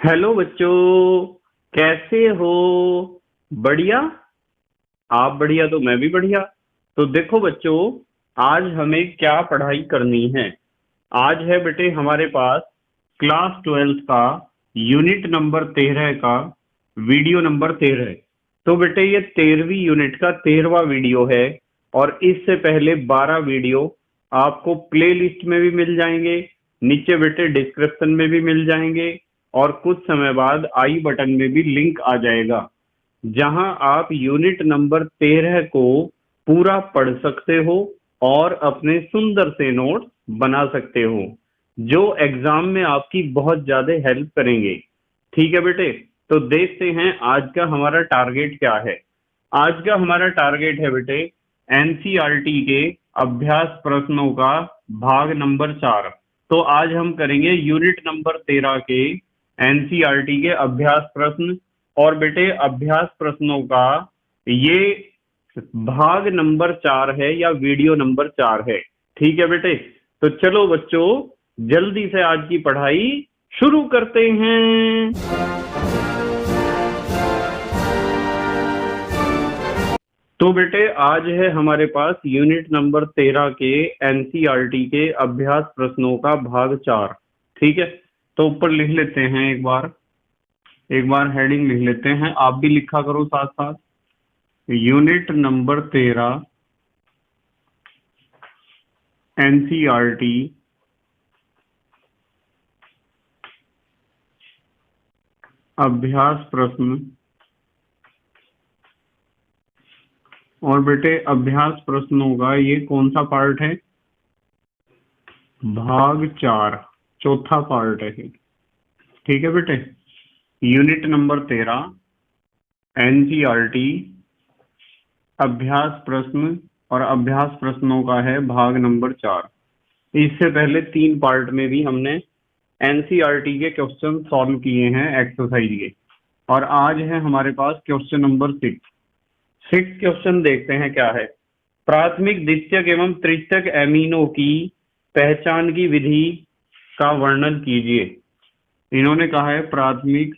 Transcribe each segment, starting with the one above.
Hello बच्चों, कैसे हो? बढ़िया। आप बढ़िया तो मैं भी बढ़िया। तो देखो बच्चों, आज हमें क्या पढ़ाई करनी है। आज है बेटे हमारे पास क्लास 12th का यूनिट नंबर 13 का वीडियो नंबर 13। तो बेटे ये 13वीं यूनिट का 13वां वीडियो है। और इससे पहले 12 वीडियो आपको प्ले लिस्ट में भी मिल जाएंगे, नीचे बेटे डिस्क्रिप्शन में भी मिल जाएंगे, और कुछ समय बाद आई बटन में भी लिंक आ जाएगा, जहां आप यूनिट नंबर 13 को पूरा पढ़ सकते हो और अपने सुंदर से नोट्स बना सकते हो, जो एग्जाम में आपकी बहुत ज्यादा हेल्प करेंगे। ठीक है बेटे, तो देखते हैं आज का हमारा टारगेट क्या है। आज का हमारा टारगेट है बेटे एनसीईआरटी के अभ्यास प्रश्नों का भाग नंबर 4। तो आज हम करेंगे यूनिट नंबर 13 के एनसीईआरटी के अभ्यास प्रश्न। और बेटे अभ्यास प्रश्नों का ये भाग नंबर 4 है या वीडियो नंबर 4 है। ठीक है बेटे, तो चलो बच्चों, जल्दी से आज की पढ़ाई शुरू करते हैं। तो बेटे आज है हमारे पास यूनिट नंबर 13 के एनसीईआरटी के अभ्यास प्रश्नों का भाग 4। ठीक है, तो ऊपर लिख लेते हैं, एक बार हेडिंग लिख लेते हैं, आप भी लिखा करो साथ साथ। यूनिट नंबर 13 एनसीईआरटी अभ्यास प्रश्न। और बेटे अभ्यास प्रश्नों का ये कौन सा पार्ट है? भाग 4, चौथा पार्ट है। ठीक है बेटे, यूनिट नंबर 13 एनसीईआरटी अभ्यास प्रश्न, और अभ्यास प्रश्नों का है भाग नंबर 4। इससे पहले 3 पार्ट में भी हमने एनसीईआरटी के क्वेश्चन सॉल्व किए हैं एक्सरसाइज के, और आज है हमारे पास क्वेश्चन नंबर 6 क्वेश्चन। देखते हैं क्या है। प्राथमिक, द्वितीयक एवं तृतीयक एमिनो की पहचान की विधि का वर्णन कीजिए। इन्होंने कहा है प्राथमिक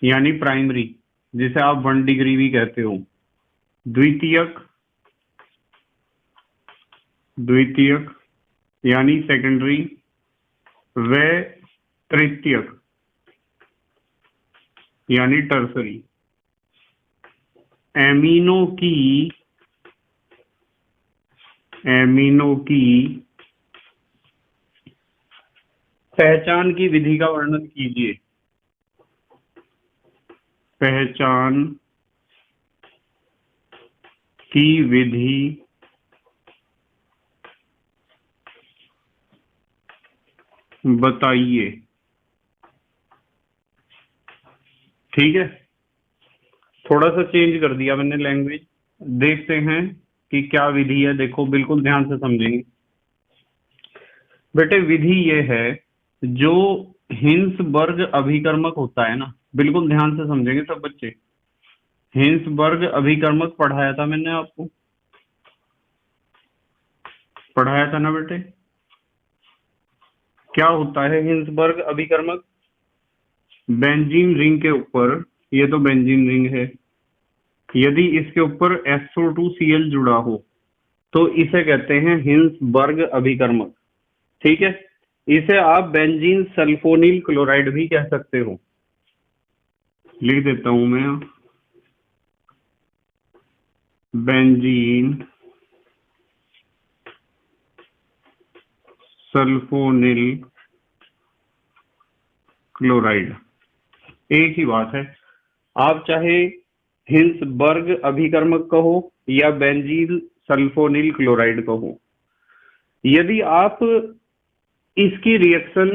यानी प्राइमरी, जिसे आप 1 डिग्री भी कहते हो। द्वितीयक, द्वितीयक यानी सेकेंडरी, व तृतीयक यानी टर्सरी। एमिनो की पहचान की विधि का वर्णन कीजिए। पहचान की विधि बताइए। ठीक है, थोड़ा सा चेंज कर दिया मैंने लैंग्वेज। देखते हैं कि क्या विधि है। देखो बिल्कुल ध्यान से समझेंगे बेटे। विधि ये है, जो हिंसबर्ग अभिकर्मक होता है ना, बिल्कुल ध्यान से समझेंगे सब बच्चे। हिंसबर्ग अभिकर्मक पढ़ाया था मैंने आपको, पढ़ाया था ना बेटे? क्या होता है हिंसबर्ग अभिकर्मक? बेंजीन रिंग के ऊपर, ये तो बेंजीन रिंग है, यदि इसके ऊपर SO2Cl जुड़ा हो तो इसे कहते हैं हिंसबर्ग अभिकर्मक। ठीक है, इसे आप बेंजीन सल्फोनिल क्लोराइड भी कह सकते हो। लिख देता हूं मैं, बेंजीन सल्फोनिल क्लोराइड, एक ही बात है। आप चाहे हिंसबर्ग अभिकर्मक कहो या बेंजीन सल्फोनिल क्लोराइड कहो, यदि आप इसकी रिएक्शन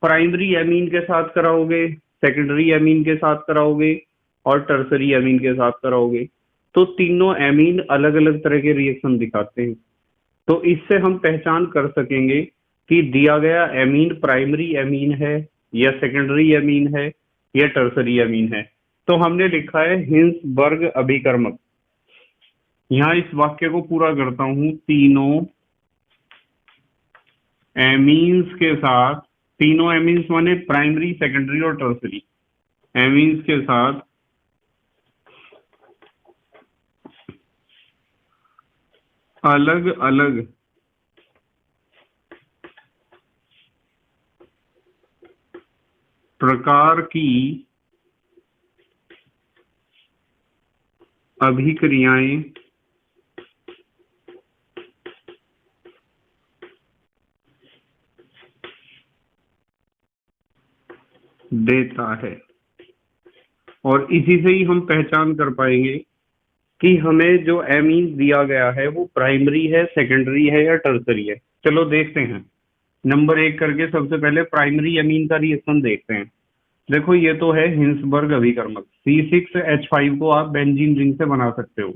प्राइमरी एमीन के साथ कराओगे, सेकेंडरी एमीन के साथ कराओगे और टर्सरी एमीन के साथ कराओगे, तो तीनों एमीन अलग अलग तरह के रिएक्शन दिखाते हैं। तो इससे हम पहचान कर सकेंगे कि दिया गया एमीन प्राइमरी एमीन है या सेकेंडरी एमीन है या टर्सरी एमीन है। तो हमने लिखा है हिंसबर्ग अभिकर्मक। यहां इस वाक्य को पूरा करता हूं, तीनों एमीन्स के साथ तीनों एमीन्स माने प्राइमरी, सेकेंडरी और टर्सरी एमीन्स के साथ अलग अलग प्रकार की अभिक्रियाएं देता है। और इसी से ही हम पहचान कर पाएंगे कि हमें जो एमीन्स दिया गया है वो प्राइमरी है, सेकेंडरी है या टर्सरी है। चलो देखते हैं नंबर 1 करके। सबसे पहले प्राइमरी एमीन का रिएक्शन देखते हैं। देखो ये तो है हिंसबर्ग अभिकर्मक। C6H5 को आप बेंजीन रिंग से बना सकते हो।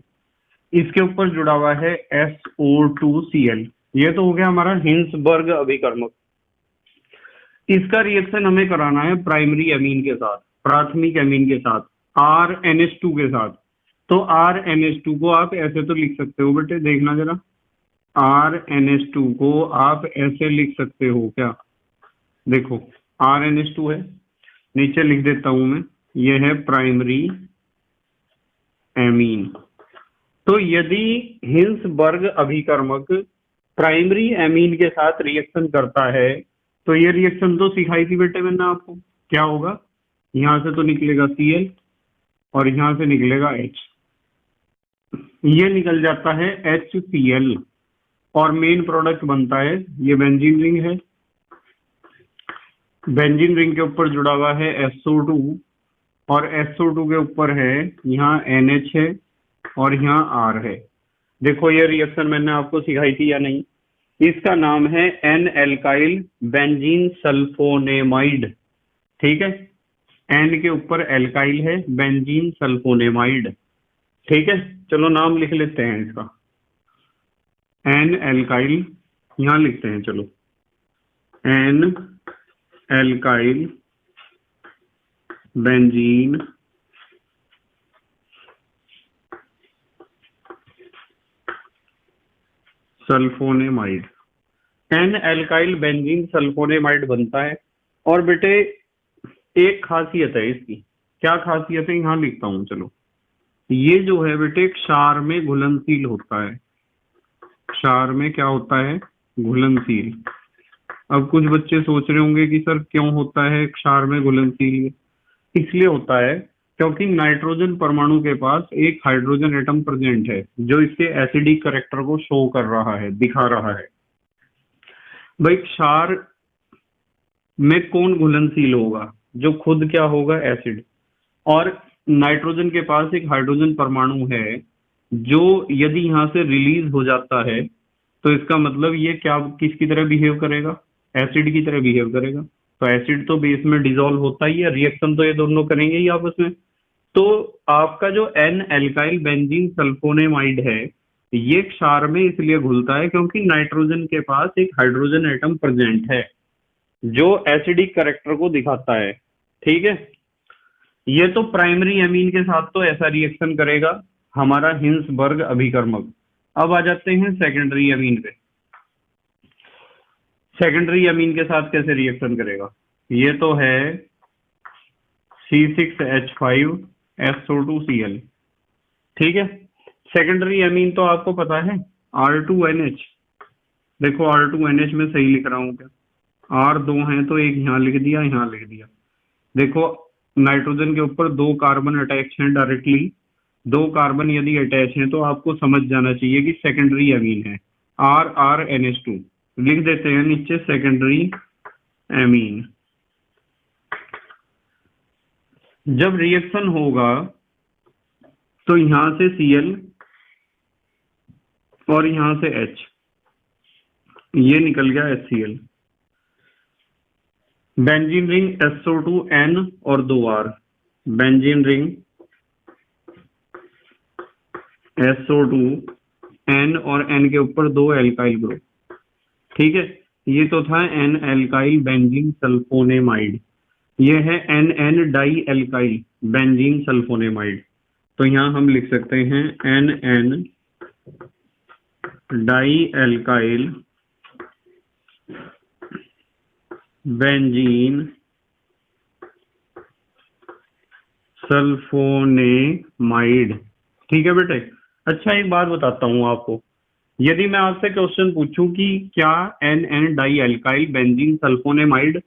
इसके ऊपर जुड़ा हुआ है SO2Cl। ये तो हो गया हमारा हिंसबर्ग अभिकर्मक। इसका रिएक्शन हमें कराना है प्राइमरी एमीन के साथ, प्राथमिक एमीन के साथ, RNH2 के साथ। तो RNH2 को आप ऐसे तो लिख सकते हो बेटे, देखना जरा। RNH2 को आप ऐसे लिख सकते हो क्या? देखो RNH2 है, नीचे लिख देता हूं मैं, ये है प्राइमरी एमीन। तो यदि हिंसबर्ग अभिकर्मक प्राइमरी एमीन के साथ रिएक्शन करता है तो ये रिएक्शन तो सिखाई थी बेटे मैंने आपको। क्या होगा? यहां से तो निकलेगा Cl और यहां से निकलेगा H। ये निकल जाता है HCl और मेन प्रोडक्ट बनता है ये बेंजीन रिंग है। बेंजीन रिंग के ऊपर जुड़ा हुआ है SO2 और SO2 के ऊपर है यहाँ NH है और यहाँ R है। देखो ये रिएक्शन मैंने आपको सिखाई थी या नहीं? इसका नाम है एन एल्काइल बेंजीन सल्फोनेमाइड। ठीक है, एन के ऊपर एल्काइल है, बेंजीन सल्फोनेमाइड। ठीक है, चलो नाम लिख लेते हैं इसका, एन एल्काइल। यहां लिखते हैं, चलो N alkyl benzene sulphonamide. N alkyl benzene sulphonamide बनता है। और बेटे एक खासियत है इसकी। क्या खासियत है? यहां लिखता हूं, चलो। ये जो है बेटे क्षार में घुलनशील होता है। क्षार में क्या होता है? घुलनशील। अब कुछ बच्चे सोच रहे होंगे कि सर क्यों होता है क्षार में घुलनशील? इसलिए होता है क्योंकि नाइट्रोजन परमाणु के पास एक हाइड्रोजन एटम प्रेजेंट है जो इसके एसिडिक कैरेक्टर को शो कर रहा है, दिखा रहा है। भाई क्षार में कौन घुलनशील होगा? जो खुद क्या होगा? एसिड। और नाइट्रोजन के पास एक हाइड्रोजन परमाणु है जो यदि यहां से रिलीज हो जाता है तो इसका मतलब ये क्या, किसकी तरह बिहेव करेगा? एसिड की तरह बिहेव करेगा। तो एसिड तो बेस में डिसॉल्व होता ही है, रिएक्शन तो ये दोनों करेंगे ही आपस में। तो आपका जो एन एल्काइल बेंजीन सल्फोनेमाइड है ये क्षार में इसलिए घुलता है क्योंकि नाइट्रोजन के पास एक हाइड्रोजन एटम प्रेजेंट है जो एसिडिक कैरेक्टर को दिखाता है। ठीक है, ये तो प्राइमरी एमीन के साथ तो ऐसा रिएक्शन करेगा हमारा हिंसबर्ग अभिकर्मक। अब आ जाते हैं सेकेंडरी एमीन पे। सेकेंडरी एमीन के साथ कैसे रिएक्शन करेगा? ये तो है C6H5SO2Cl। ठीक है, सेकेंडरी एमीन तो आपको पता है R2NH। देखो R2NH में सही लिख रहा हूं क्या? R दो हैं तो एक यहां लिख दिया, यहां लिख दिया। देखो नाइट्रोजन के ऊपर 2 कार्बन अटैच हैं डायरेक्टली। 2 कार्बन यदि अटैच हैं तो आपको समझ जाना चाहिए कि सेकेंडरी एमीन है। RRNH2 लिख देते हैं नीचे, सेकेंडरी एमीन। जब रिएक्शन होगा तो यहां से Cl और यहां से H, ये निकल गया HCl। बेंजीन रिंग SO2N और 2R। बेंजीन रिंग SO2N और N के ऊपर 2 एल्काइल ग्रुप। ठीक है, ये तो था एन एल्काइल बेंजीन सल्फोनेमाइड। ये है NN di alkyl benzene sulphonamide. तो यहां हम लिख सकते हैं NN di alkyl benzene sulphonamide. ठीक है बेटे। अच्छा एक बात बताता हूँ आपको, यदि मैं आपसे क्वेश्चन पूछूं कि क्या N N di alkyl benzene sulphonamide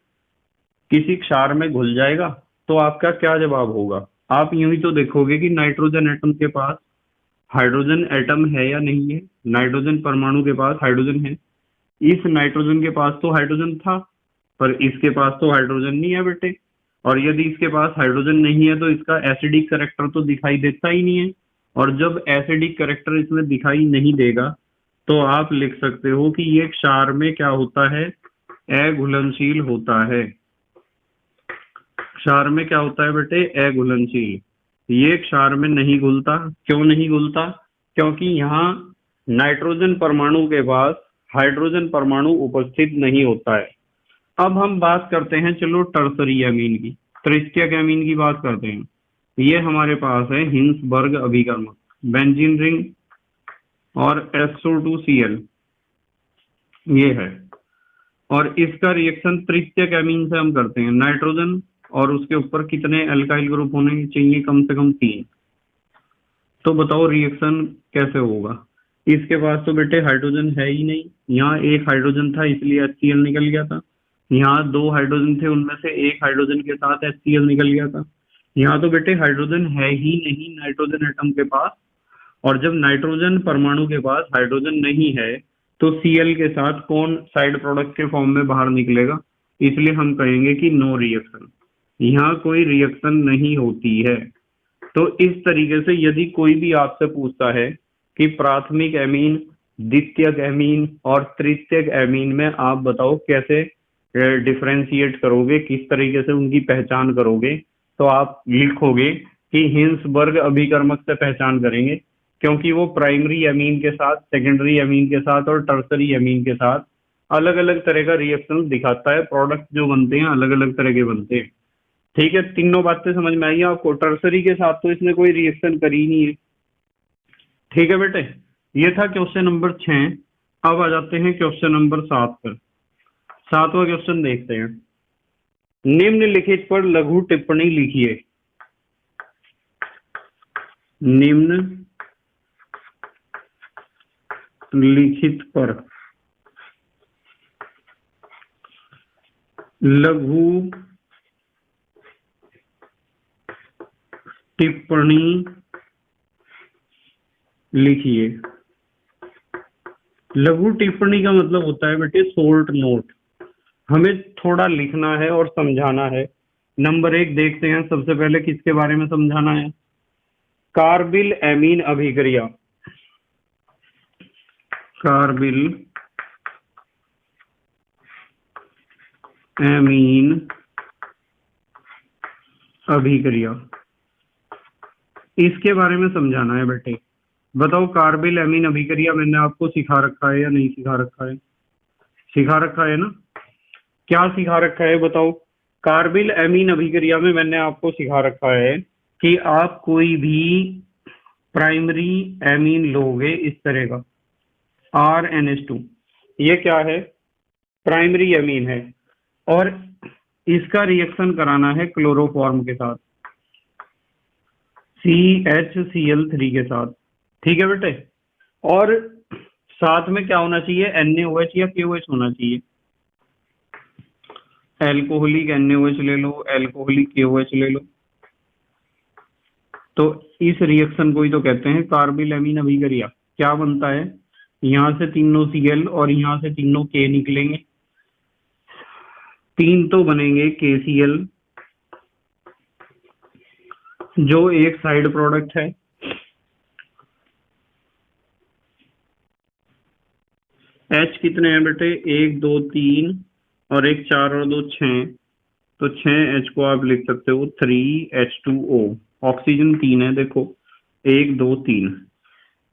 किसी क्षार में घुल जाएगा, तो आपका क्या जवाब होगा? आप यूं ही तो देखोगे कि नाइट्रोजन एटम के पास हाइड्रोजन एटम है या नहीं है, नाइट्रोजन परमाणु के पास हाइड्रोजन है। इस नाइट्रोजन के पास तो हाइड्रोजन था, पर इसके पास तो हाइड्रोजन नहीं है बेटे। और यदि इसके पास हाइड्रोजन नहीं है तो इसका एसिडिक करेक्टर तो दिखाई देता ही नहीं है। और जब एसिडिक करेक्टर इसमें दिखाई नहीं देगा तो आप लिख सकते हो कि ये क्षार में क्या होता है, अघुलनशील होता है। क्षार में क्या होता है बेटे, अघुलनशील। ये क्षार में नहीं घुलता। क्यों नहीं घुलता? क्योंकि यहाँ नाइट्रोजन परमाणु के पास हाइड्रोजन परमाणु उपस्थित नहीं होता है। अब हम बात करते हैं चलो टर्सरी एमीन की, तृतीयक एमीन की बात करते हैं। ये हमारे पास है हिंसबर्ग अभिकर्मक, बेंजीन रिंग और SO2Cl ये है। और इसका रिएक्शन तृतीयक एमीन से हम करते हैं। नाइट्रोजन और उसके ऊपर कितने एल्काइल ग्रुप होने चाहिए? कम से कम 3। तो बताओ रिएक्शन कैसे होगा? इसके पास तो बेटे हाइड्रोजन है ही नहीं, यहाँ एक हाइड्रोजन था इसलिए HCl निकल गया था। यहाँ 2 हाइड्रोजन थे, उनमें से एक हाइड्रोजन के साथ HCl निकल गया था। यहाँ तो बेटे हाइड्रोजन है ही नहीं नाइट्रोजन एटम के पास। और जब नाइट्रोजन परमाणु के पास हाइड्रोजन नहीं है तो Cl के साथ कौन साइड प्रोडक्ट के फॉर्म में बाहर निकलेगा? इसलिए हम कहेंगे कि नो रिएक्शन, यहाँ कोई रिएक्शन नहीं होती है। तो इस तरीके से यदि कोई भी आपसे पूछता है कि प्राथमिक एमीन, द्वितीयक एमीन और तृतीयक एमीन में आप बताओ कैसे डिफरेंशिएट करोगे, किस तरीके से उनकी पहचान करोगे, तो आप लिखोगे कि हिंसबर्ग अभिकर्मक से पहचान करेंगे, क्योंकि वो प्राइमरी एमीन के साथ, सेकेंडरी एमीन के साथ और टर्सरी एमीन के साथ अलग अलग तरह का रिएक्शन दिखाता है। प्रोडक्ट जो बनते हैं अलग अलग तरह के बनते हैं। ठीक है, तीनों बातें समझ में आई आपको? टर्सरी के साथ तो इसने कोई रिएक्शन करी ही नहीं है। ठीक है बेटे, ये था क्वेश्चन नंबर 6। अब आ जाते हैं क्वेश्चन नंबर 7 पर। 7वां क्वेश्चन देखते हैं। निम्नलिखित पर लघु टिप्पणी लिखिए। निम्नलिखित पर लघु टिप्पणी लिखिए। लघु टिप्पणी का मतलब होता है बेटे शॉर्ट नोट। हमें थोड़ा लिखना है और समझाना है। नंबर 1 देखते हैं, सबसे पहले किसके बारे में समझाना है? कार्बिल एमीन अभिक्रिया। कार्बिल एमीन अभिक्रिया, इसके बारे में समझाना है बेटे। बताओ कार्बिल एमीन अभिक्रिया मैंने आपको सिखा रखा है या नहीं सिखा रखा है? सिखा रखा है ना? क्या सिखा रखा है बताओ? कार्बिल एमीन अभिक्रिया में मैंने आपको सिखा रखा है कि आप कोई भी प्राइमरी एमीन लोगे इस तरह का RNH2, ये क्या है? प्राइमरी एमीन है और इसका रिएक्शन कराना है क्लोरोफॉर्म के साथ, CHCl3 के साथ। ठीक है बेटे, और साथ में क्या होना चाहिए? NaOH या KOH होना चाहिए। एल्कोहलिक NaOH ले लो, एल्कोहलिक KOH ले लो। तो इस रिएक्शन को ही तो कहते हैं कार्बिल एमीन अभिक्रिया। क्या बनता है? यहां से तीनों Cl और यहां से तीनों K निकलेंगे, 3 तो बनेंगे KCl जो एक साइड प्रोडक्ट है। H कितने हैं बेटे? 1 2 3 और एक 4 और 2 6, तो 6H को आप लिख सकते हो 3H2O। ऑक्सीजन 3 है, देखो 1 2 3।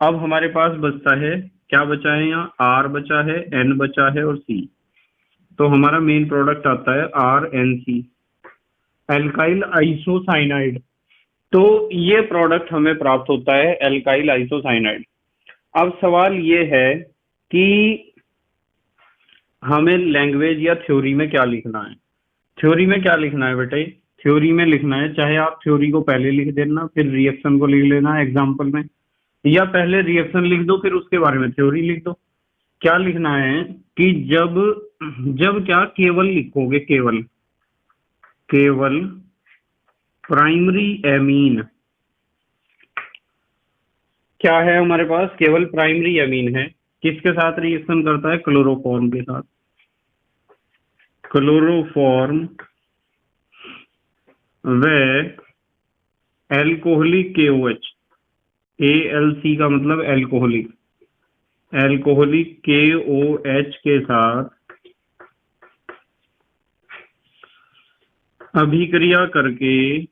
अब हमारे पास बचता है, क्या बचा है? यहाँ R बचा है, N बचा है और C। तो हमारा मेन प्रोडक्ट आता है RNC, एल्काइल आइसोसाइनाइड। तो ये प्रोडक्ट हमें प्राप्त होता है एल्काइल आइसोसाइनाइड। अब सवाल ये है कि हमें लैंग्वेज या थ्योरी में क्या लिखना है? थ्योरी में क्या लिखना है बेटे? थ्योरी में लिखना है, चाहे आप थ्योरी को पहले लिख देना फिर रिएक्शन को लिख लेना एग्जाम्पल में, या पहले रिएक्शन लिख दो फिर उसके बारे में थ्योरी लिख दो। क्या लिखना है कि जब जब क्या केवल लिखोगे, केवल केवल प्राइमरी एमीन, क्या है हमारे पास? केवल प्राइमरी एमीन है, किसके साथ रिएक्शन करता है? क्लोरोफॉर्म के साथ। क्लोरोफॉर्म व एल्कोहलिक KOH, ALC का मतलब एल्कोहलिक, एल्कोहलिक KOH के साथ अभिक्रिया करके,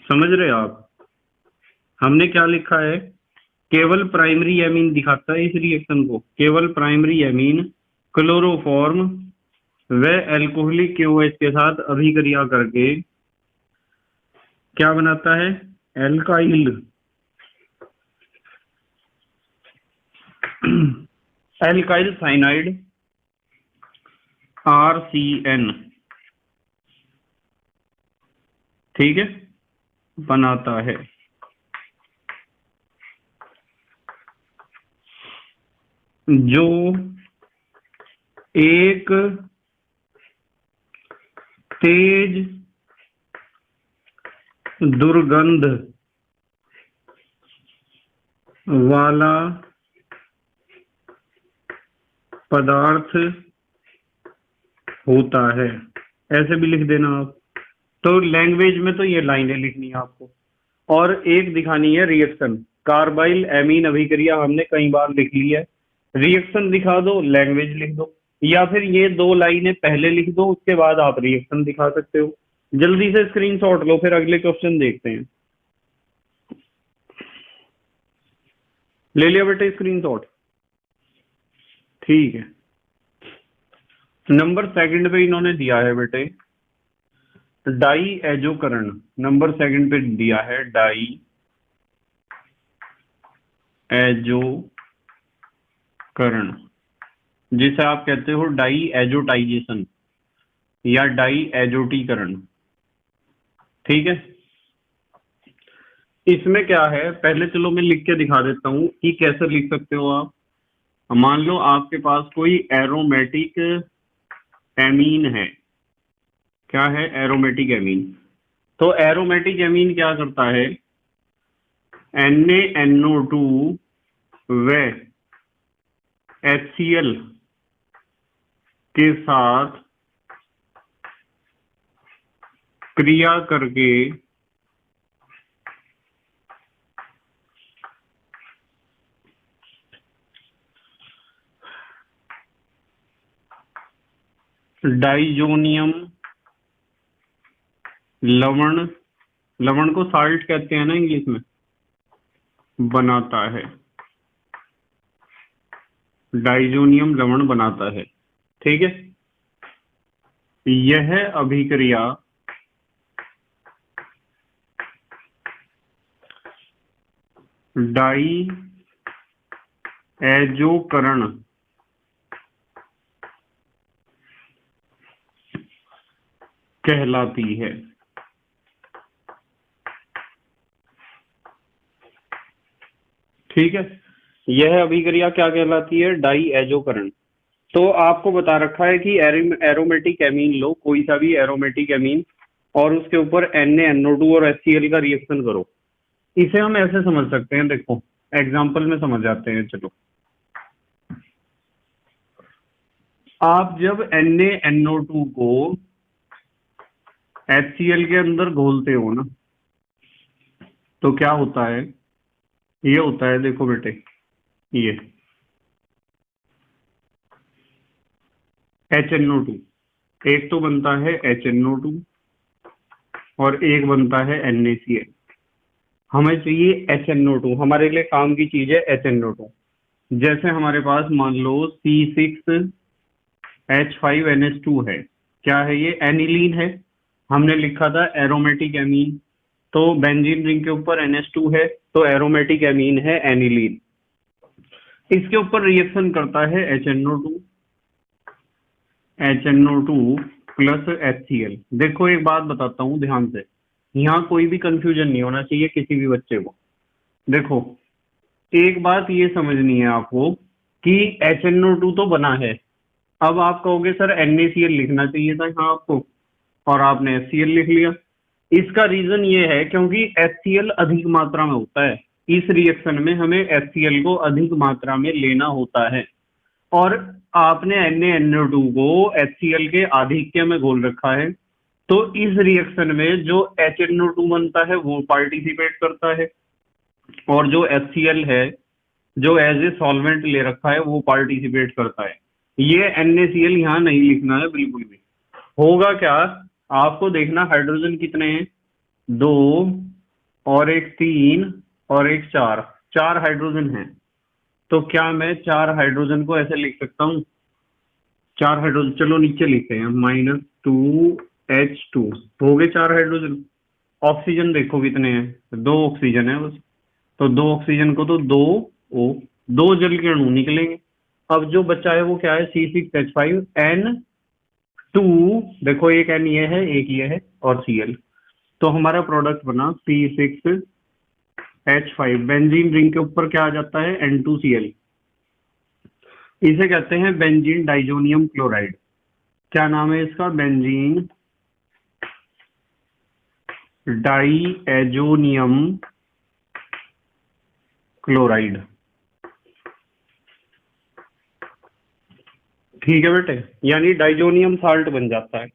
समझ रहे आप? हमने क्या लिखा है? केवल प्राइमरी एमीन दिखाता है इस रिएक्शन को, केवल प्राइमरी एमीन क्लोरोफॉर्म व एल्कोहलिक KOH के साथ अभिक्रिया करके क्या बनाता है? एल्काइल, एल्काइल साइनाइड RCN, ठीक है, बनाता है। जो एक तेज दुर्गंध वाला पदार्थ होता है, ऐसे भी लिख देना आप। तो लैंग्वेज में तो ये लाइनें लिखनी है आपको, और एक दिखानी है रिएक्शन। कार्बाइल एमीन अभिक्रिया हमने कई बार लिख ली है, रिएक्शन दिखा दो, लैंग्वेज लिख दो, या फिर ये दो लाइनें पहले लिख दो उसके बाद आप रिएक्शन दिखा सकते हो। जल्दी से स्क्रीनशॉट लो फिर अगले क्वेश्चन देखते हैं। ले लिया बेटे स्क्रीनशॉट? ठीक है। नंबर सेकंड पे इन्होंने दिया है बेटे डाई एजोकरण, नंबर सेकंड पे दिया है डाई एजोकरण, जिसे आप कहते हो डाई एजोटाइजेशन या डाई एजोटीकरण, ठीक है। इसमें क्या है, पहले चलो मैं लिख के दिखा देता हूं कि कैसे लिख सकते हो आप। मान लो आपके पास कोई एरोमेटिक एमीन है, क्या है? Aromatic amine. तो एरोमेटिक एमीन क्या करता है? NaNO2 व HCl के साथ क्रिया करके डाइजोनियम लवण, लवण को साल्ट कहते हैं ना इंग्लिश में, बनाता है, डाइजोनियम लवण बनाता है, ठीक है। यह अभिक्रिया डाई एजोकरण कहलाती है, ठीक है। यह अभिक्रिया क्या कहलाती है? डाई एजोकरण। तो आपको बता रखा है कि एरोमेटिक एमीन लो, कोई सा भी एरोमेटिक एमीन, और उसके ऊपर NaNO2 और HCl का रिएक्शन करो। इसे हम ऐसे समझ सकते हैं, देखो एग्जाम्पल में समझ जाते हैं। चलो, आप जब NaNO2 को HCl के अंदर घोलते हो ना, तो क्या होता है? ये होता है, देखो बेटे, ये HNO2, एक तो बनता है HNO2 और एक बनता है NaCl। हमें चाहिए HNO2, हमारे लिए काम की चीज है HNO2। जैसे हमारे पास मान लो C6H5NH2 है, क्या है ये? एनिलीन है। हमने लिखा था एरोमेटिक एमीन, तो बेंजीन रिंग के ऊपर NH2 है, तो एरोमेटिक एमीन है एनिलीन। इसके ऊपर रिएक्शन करता है HNO2 प्लस HCl। देखो एक बात बताता हूँ ध्यान से, यहाँ कोई भी कंफ्यूजन नहीं होना चाहिए किसी भी बच्चे को। देखो एक बात ये समझनी है आपको कि HNO2 तो बना है। अब आप कहोगे सर NaCl लिखना चाहिए था यहाँ आपको, और आपने HCl लिख लिया। इसका रीजन ये है क्योंकि HCl अधिक मात्रा में होता है। इस रिएक्शन में हमें HCl को अधिक मात्रा में लेना होता है, और आपने NaNO2 को HCl के आधिक्य में घोल रखा है। तो इस रिएक्शन में जो HNO2 बनता है वो पार्टिसिपेट करता है, और जो HCl है जो एज ए सॉल्वेंट ले रखा है वो पार्टिसिपेट करता है। ये NaCl यहाँ नहीं लिखना है बिल्कुल भी। होगा क्या, आपको देखना हाइड्रोजन कितने हैं, 2 और एक 3 और एक 4, 4 हाइड्रोजन हैं। तो क्या मैं 4 हाइड्रोजन को ऐसे लिख सकता हूँ? 4 हाइड्रोजन, चलो नीचे लिखते हैं, -2H2 हो गए 4 हाइड्रोजन। ऑक्सीजन देखो कितने हैं, 2 ऑक्सीजन है बस। तो 2 ऑक्सीजन को तो 2O, 2 जल के अणु निकलेंगे। अब जो बचा है वो क्या है, C6H5N2। देखो एक N ये है, एक ये है, और Cl। तो हमारा प्रोडक्ट बना C6H5। बेंजीन रिंग के ऊपर क्या आ जाता है, N2Cl। इसे कहते हैं बेंजीन डाइजोनियम क्लोराइड। क्या नाम है इसका, बेंजीन डाइएजोनियम क्लोराइड। ठीक है बेटे, यानी डाइजोनियम साल्ट बन जाता है।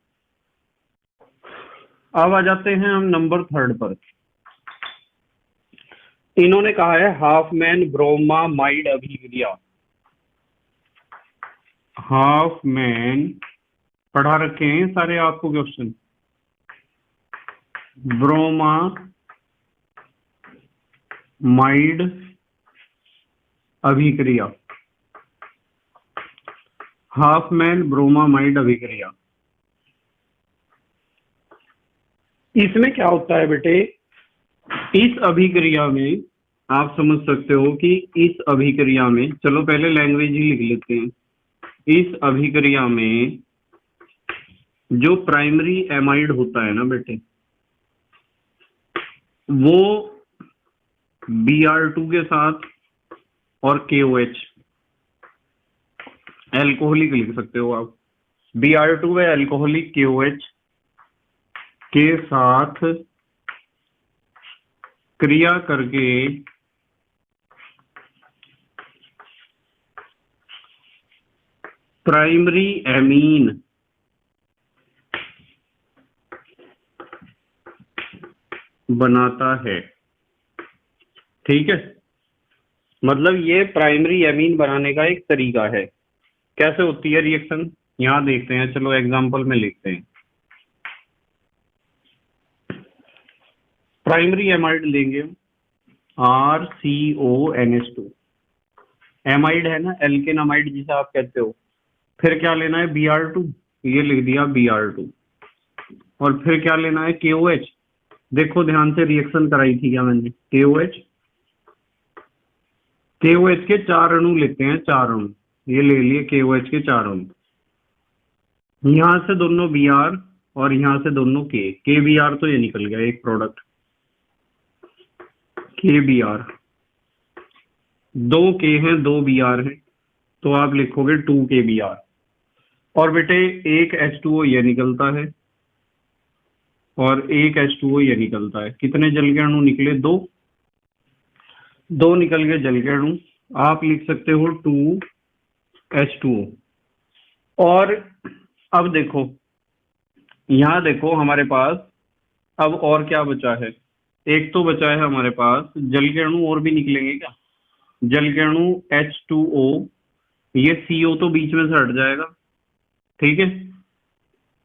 अब आ जाते हैं हम नंबर 3 पर। इन्होंने कहा है हाफमैन ब्रोमामाइड अभिक्रिया। हाफमैन पढ़ा रखे हैं सारे आपको क्वेश्चन। ब्रोमामाइड अभिक्रिया, हाफमैन ब्रोमामाइड अभिक्रिया। इसमें क्या होता है बेटे, इस अभिक्रिया में आप समझ सकते हो कि इस अभिक्रिया में, चलो पहले लैंग्वेज ही लिख लेते हैं। इस अभिक्रिया में जो प्राइमरी एमाइड होता है ना बेटे, वो Br2 के साथ और KOH, एल्कोहलिक लिख सकते हो आप, Br2 व एल्कोहलिक KOH के साथ क्रिया करके प्राइमरी एमीन बनाता है। ठीक है, मतलब ये प्राइमरी एमीन बनाने का एक तरीका है। कैसे होती है रिएक्शन, यहां देखते हैं, चलो एग्जांपल में लिखते हैं। प्राइमरी एमाइड लेंगे RCONH2, एमाइड है ना, एल्केन अमाइड जिसे आप कहते हो। फिर क्या लेना है, Br2, ये लिख दिया Br2। और फिर क्या लेना है, KOH। देखो ध्यान से, रिएक्शन कराई थी क्या मैंने, KOH के 4 अणु लेते हैं, 4 अणु, ये ले लिए KOH के 4 अणु। यहां से दोनों Br और यहां से दोनों KBr, तो ये निकल गया एक प्रोडक्ट KBr। 2 K हैं, 2 Br हैं, तो आप लिखोगे 2 KBr। और बेटे एक H2O ये निकलता है और एक H2O ये निकलता है। कितने जल के अणु निकले, 2 निकल गए जल के अणु। आप लिख सकते हो 2H2O। और अब देखो, यहां देखो हमारे पास अब और क्या बचा है, एक तो बचा है हमारे पास जल के अणु, और भी निकलेंगे क्या, जल के अणु H2O, ये CO तो बीच में से हट जाएगा। ठीक है,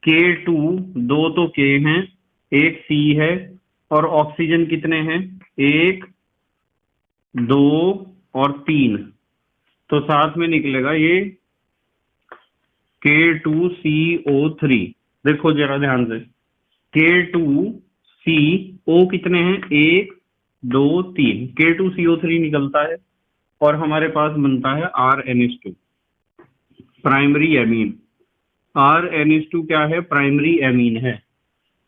K2, 2 तो K हैं, एक C है, और ऑक्सीजन कितने हैं, 1 2 और 3, तो साथ में निकलेगा ये K2CO3। देखो जरा ध्यान से, K2CO कितने हैं, 1 2 3, K2CO3 निकलता है। और हमारे पास बनता है RnH2 प्राइमरी एमीन। RnH2 क्या है? प्राइमरी एमीन है।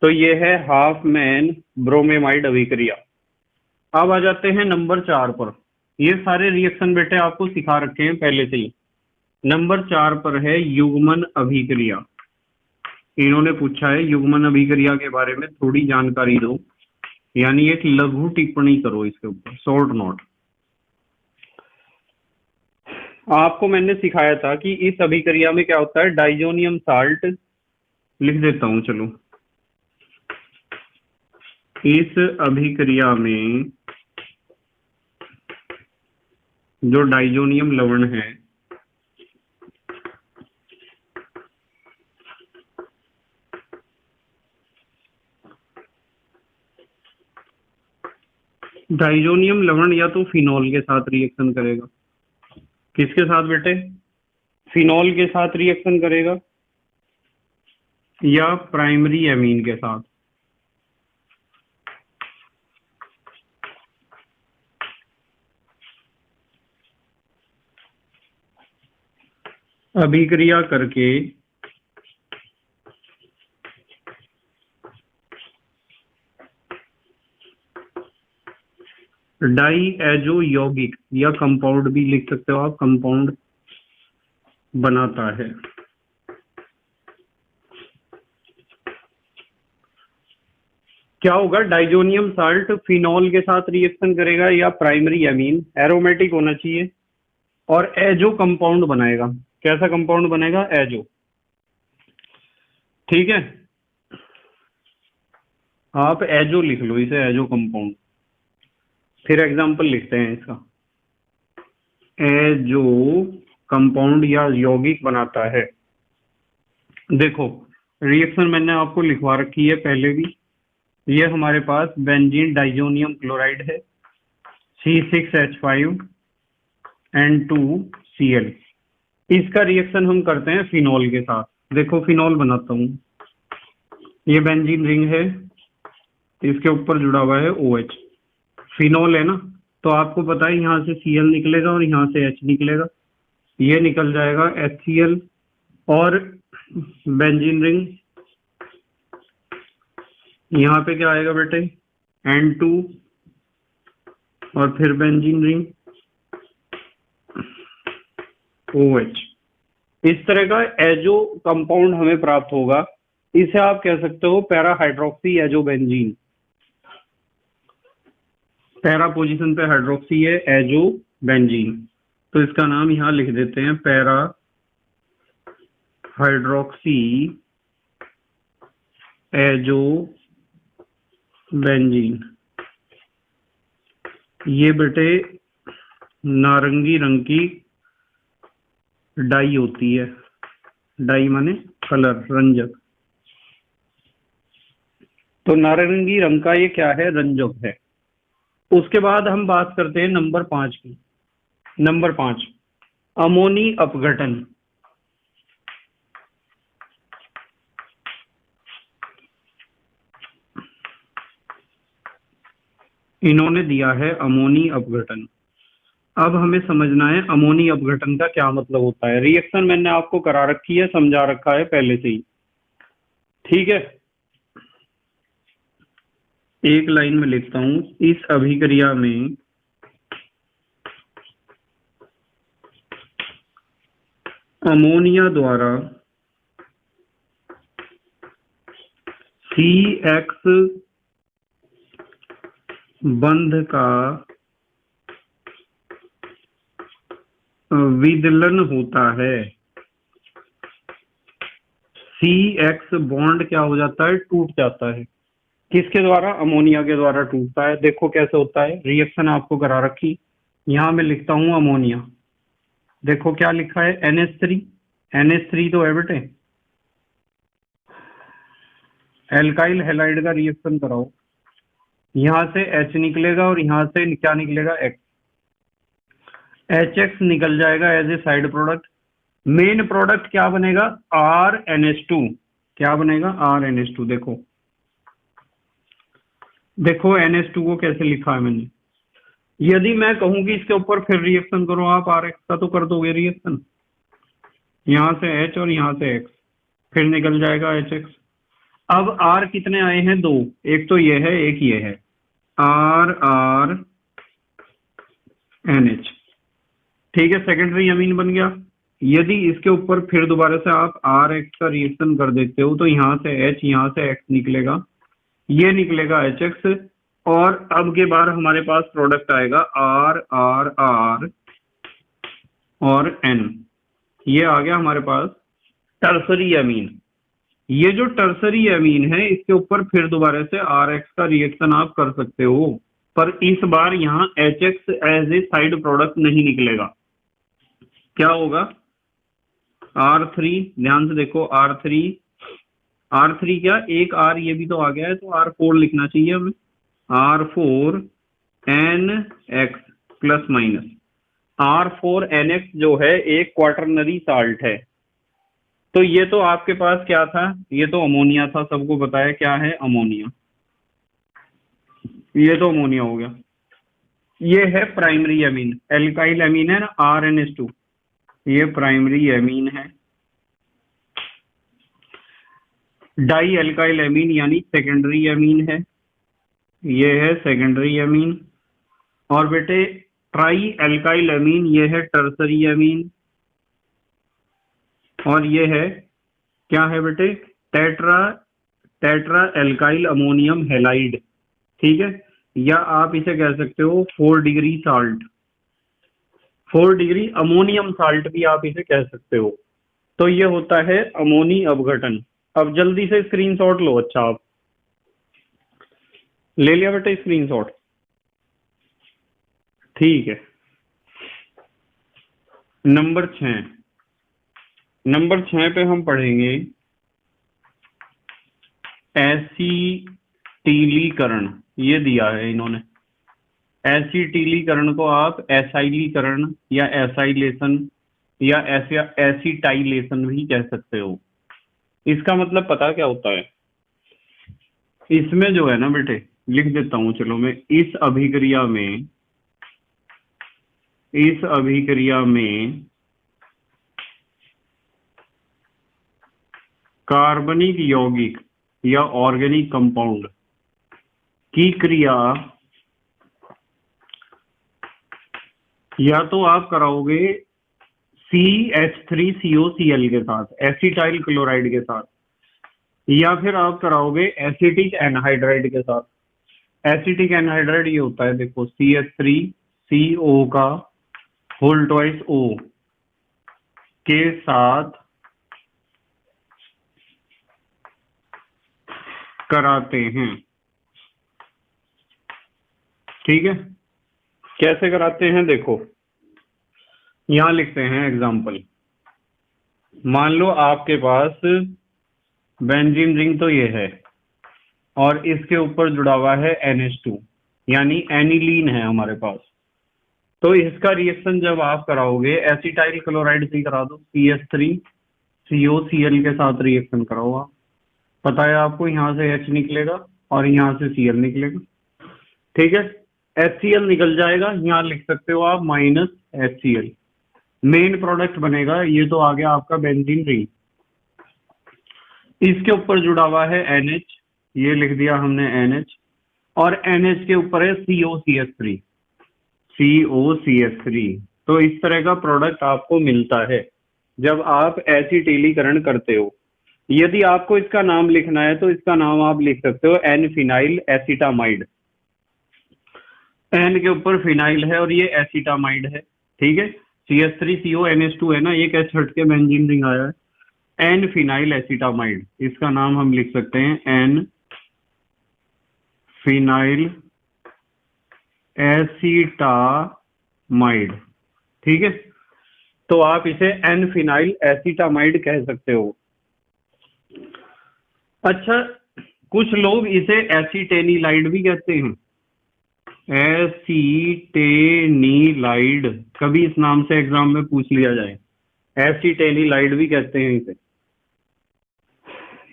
तो ये है हाफ मैन ब्रोमेमाइड अभिक्रिया। अब आ जाते हैं नंबर 4 पर। ये सारे रिएक्शन बेटे आपको सिखा रखे हैं पहले से ही। नंबर 4 पर है युग्मन अभिक्रिया। इन्होंने पूछा है युग्मन अभिक्रिया के बारे में थोड़ी जानकारी दो, यानी एक लघु टिप्पणी करो इसके ऊपर, शॉर्ट नोट। आपको मैंने सिखाया था कि इस अभिक्रिया में क्या होता है, डाइजोनियम साल्ट, लिख देता हूं चलो। इस अभिक्रिया में जो डाइजोनियम लवण है डाइजोनियम लवण या तो फिनॉल के साथ रिएक्शन करेगा। किसके साथ बेटे? फिनॉल के साथ रिएक्शन करेगा या प्राइमरी एमीन के साथ। अभिक्रिया करके डाई एजो यौगिक या कंपाउंड भी लिख सकते हो आप, कंपाउंड बनाता है। क्या होगा? डाइजोनियम साल्ट फिनॉल के साथ रिएक्शन करेगा या प्राइमरी एमीन, एरोमेटिक होना चाहिए, और एजो कंपाउंड बनाएगा। कैसा कंपाउंड बनेगा? एजो। ठीक है, आप एजो लिख लो इसे, एजो कंपाउंड। फिर एग्जांपल लिखते हैं इसका। एजो कंपाउंड या यौगिक बनाता है। देखो रिएक्शन मैंने आपको लिखवा रखी है पहले भी। ये हमारे पास बेंजीन डाइजोनियम क्लोराइड है, C6H5 N2Cl। इसका रिएक्शन हम करते हैं फिनॉल के साथ। देखो फिनॉल बनाता हूं, ये बेंजीन रिंग है, इसके ऊपर जुड़ा हुआ है OH। फिनॉल है ना, तो आपको पता है यहाँ से Cl निकलेगा और यहाँ से H निकलेगा, ये निकल जाएगा HCl, और बेंजीन रिंग यहाँ पे क्या आएगा बेटे? N2, और फिर बेंजीन रिंग OH। इस तरह का एजो कंपाउंड हमें प्राप्त होगा। इसे आप कह सकते हो para hydroxy azo benzene. Para position पे हाइड्रोक्सी है, एजो बेंजीन, तो इसका नाम यहां लिख देते हैं पैरा हाइड्रोक्सी एजो बेंजीन। ये बेटे नारंगी रंग की डाई होती है, डाई माने कलर, रंजक। तो नारंगी रंग का ये क्या है? रंजक है। उसके बाद हम बात करते हैं नंबर 5 की। नंबर 5 अमोनी अपघटन। इन्होंने दिया है अमोनी अपघटन। अब हमें समझना है अमोनी अपघटन का क्या मतलब होता है। रिएक्शन मैंने आपको करा रखी है, समझा रखा है पहले से ही, ठीक है। एक लाइन में लिखता हूं, इस अभिक्रिया में अमोनिया द्वारा CX बंध का विदलन होता है। CX बॉन्ड क्या हो जाता है? टूट जाता है। किसके द्वारा? अमोनिया के द्वारा टूटता है। देखो कैसे होता है, रिएक्शन आपको करा रखी। यहां मैं लिखता हूं अमोनिया, देखो क्या लिखा है? NH3। NH3 तो है बेटे, एल्काइल हैलाइड का रिएक्शन कराओ, यहां से H निकलेगा और यहां से क्या निकलेगा? X। HX निकल जाएगा as a side product. Main product क्या बनेगा? RNH2। क्या बनेगा? RNH2। देखो देखो NH2 को कैसे लिखा है मैंने, यदि मैं कहूं कि इसके ऊपर फिर रिएक्शन करो आप आर एक्स का, तो कर दोगे रिएक्शन, यहां से एच और यहां से एक्स, फिर निकल जाएगा एच एक्स। अब आर कितने आए हैं? दो, एक तो ये है एक ये है, आर आर एन एच, ठीक है, सेकेंडरी अमीन बन गया। यदि इसके ऊपर फिर दोबारा से आप आर एक्स का रिएक्शन कर देते हो तो यहाँ से एच, यहाँ से एक्स निकलेगा, ये निकलेगा एच एक्स, और अब के बार हमारे पास प्रोडक्ट आएगा आर आर आर और एन, ये आ गया हमारे पास टर्सरी अमीन। ये जो टर्सरी अमीन है इसके ऊपर फिर दोबारा से आर एक्स का रिएक्शन आप कर सकते हो, पर इस बार यहाँ H X as a side product नहीं निकलेगा। क्या होगा? R3, ध्यान से देखो, R3, R3 क्या, एक R ये भी तो आ गया है, तो R4 लिखना चाहिए हमें, R4 NX plus minus. R4 NX जो है एक क्वाटरनरी साल्ट है, तो ये तो आपके पास क्या था? ये तो अमोनिया था, सबको बताया क्या है, अमोनिया, ये तो अमोनिया हो गया। ये है प्राइमरी अमीन, एल्काइल अमीन है ना, RNH2, ये प्राइमरी अमीन है। डाई एल्काइल अमीन यानी सेकेंडरी अमीन है, ये है सेकेंडरी अमीन। और बेटे ट्राई एल्काइल अमीन, ये है टर्सरी अमीन। और ये है, क्या है बेटे, टेट्रा एल्काइल अमोनियम हैलाइड, ठीक है, या आप इसे कह सकते हो 4 degree salt, 4 degree ammonium salt भी आप इसे कह सकते हो। तो ये होता है अमोनी अपघटन। अब जल्दी से स्क्रीनशॉट लो। अच्छा, आप ले लिया बेटे स्क्रीनशॉट? ठीक है। नंबर 6, नंबर 6 पे हम पढ़ेंगे एसिटिलीकरण। ये दिया है इन्होंने, एसिटिलीकरण को आप एसाइलीकरण या एसाइलेशन या एसिटाइलेशन भी कह सकते हो। इसका मतलब पता क्या होता है? इसमें जो है ना बेटे, लिख देता हूं, चलो मैं, इस अभिक्रिया में कार्बनिक यौगिक या ऑर्गेनिक कंपाउंड की क्रिया या तो आप कराओगे CH3COCl के साथ, एसिटाइल क्लोराइड के साथ, या फिर आप कराओगे एसिटिक एनहाइड्राइड के साथ। एसिटिक एनहाइड्राइड ये होता है, देखो, CH3CO का होल ट्वाइस O के साथ कराते हैं, ठीक है। कैसे कराते हैं देखो, यहां लिखते हैं एग्जाम्पल। मान लो आपके पास बेंजीन रिंग तो ये है, और इसके ऊपर जुड़ा हुआ है NH2 यानी एनिलीन है हमारे पास। तो इसका रिएक्शन जब आप कराओगे, एसिटाइल क्लोराइड से करा दो, CH3COCl के साथ रिएक्शन कराओ आप। पता है आपको, यहाँ से H निकलेगा और यहाँ से Cl निकलेगा, ठीक है। HCl निकल जाएगा, यहाँ लिख सकते हो आप माइनस HCl, मेन प्रोडक्ट बनेगा। ये तो आ गया आपका बेंजीन रिंग। इसके ऊपर जुड़ा हुआ है NH, ये लिख दिया हमने NH, और NH के ऊपर है COCH3। तो इस तरह का प्रोडक्ट आपको मिलता है जब आप एसिटिलीकरण करते हो। यदि आपको इसका नाम लिखना है तो इसका नाम आप लिख सकते हो एन फिनाइल एसिटामाइड। एन के ऊपर फिनाइल है और ये एसिटामाइड है, ठीक है। CH3CONH2 है ना, एक एच हट के बेंजीन रिंग आया है, एन फिनाइल एसिटामाइड, इसका नाम हम लिख सकते हैं एन फिनाइल एसिटामाइड, ठीक है। तो आप इसे एन फिनाइल एसिटामाइड कह सकते हो। अच्छा, कुछ लोग इसे एसिटेनिलाइड भी कहते हैं, एसिटेनिलाइड, कभी इस नाम से एग्जाम में पूछ लिया जाए, एसिटेनिलाइड भी कहते हैं इसे।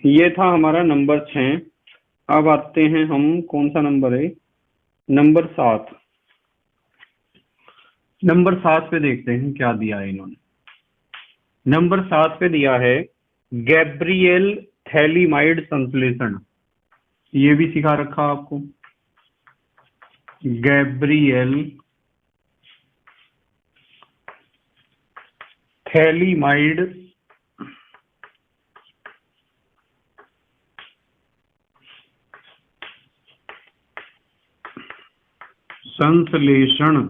ये था हमारा नंबर 6। अब आते हैं हम, कौन सा नंबर है, नंबर 7। नंबर 7 पे देखते हैं क्या दिया है इन्होंने। नंबर 7 पे दिया है गैब्रियल थैलीमाइड संश्लेषण। ये भी सिखा रखा आपको, गैब्रियल थैलीमाइड संश्लेषण।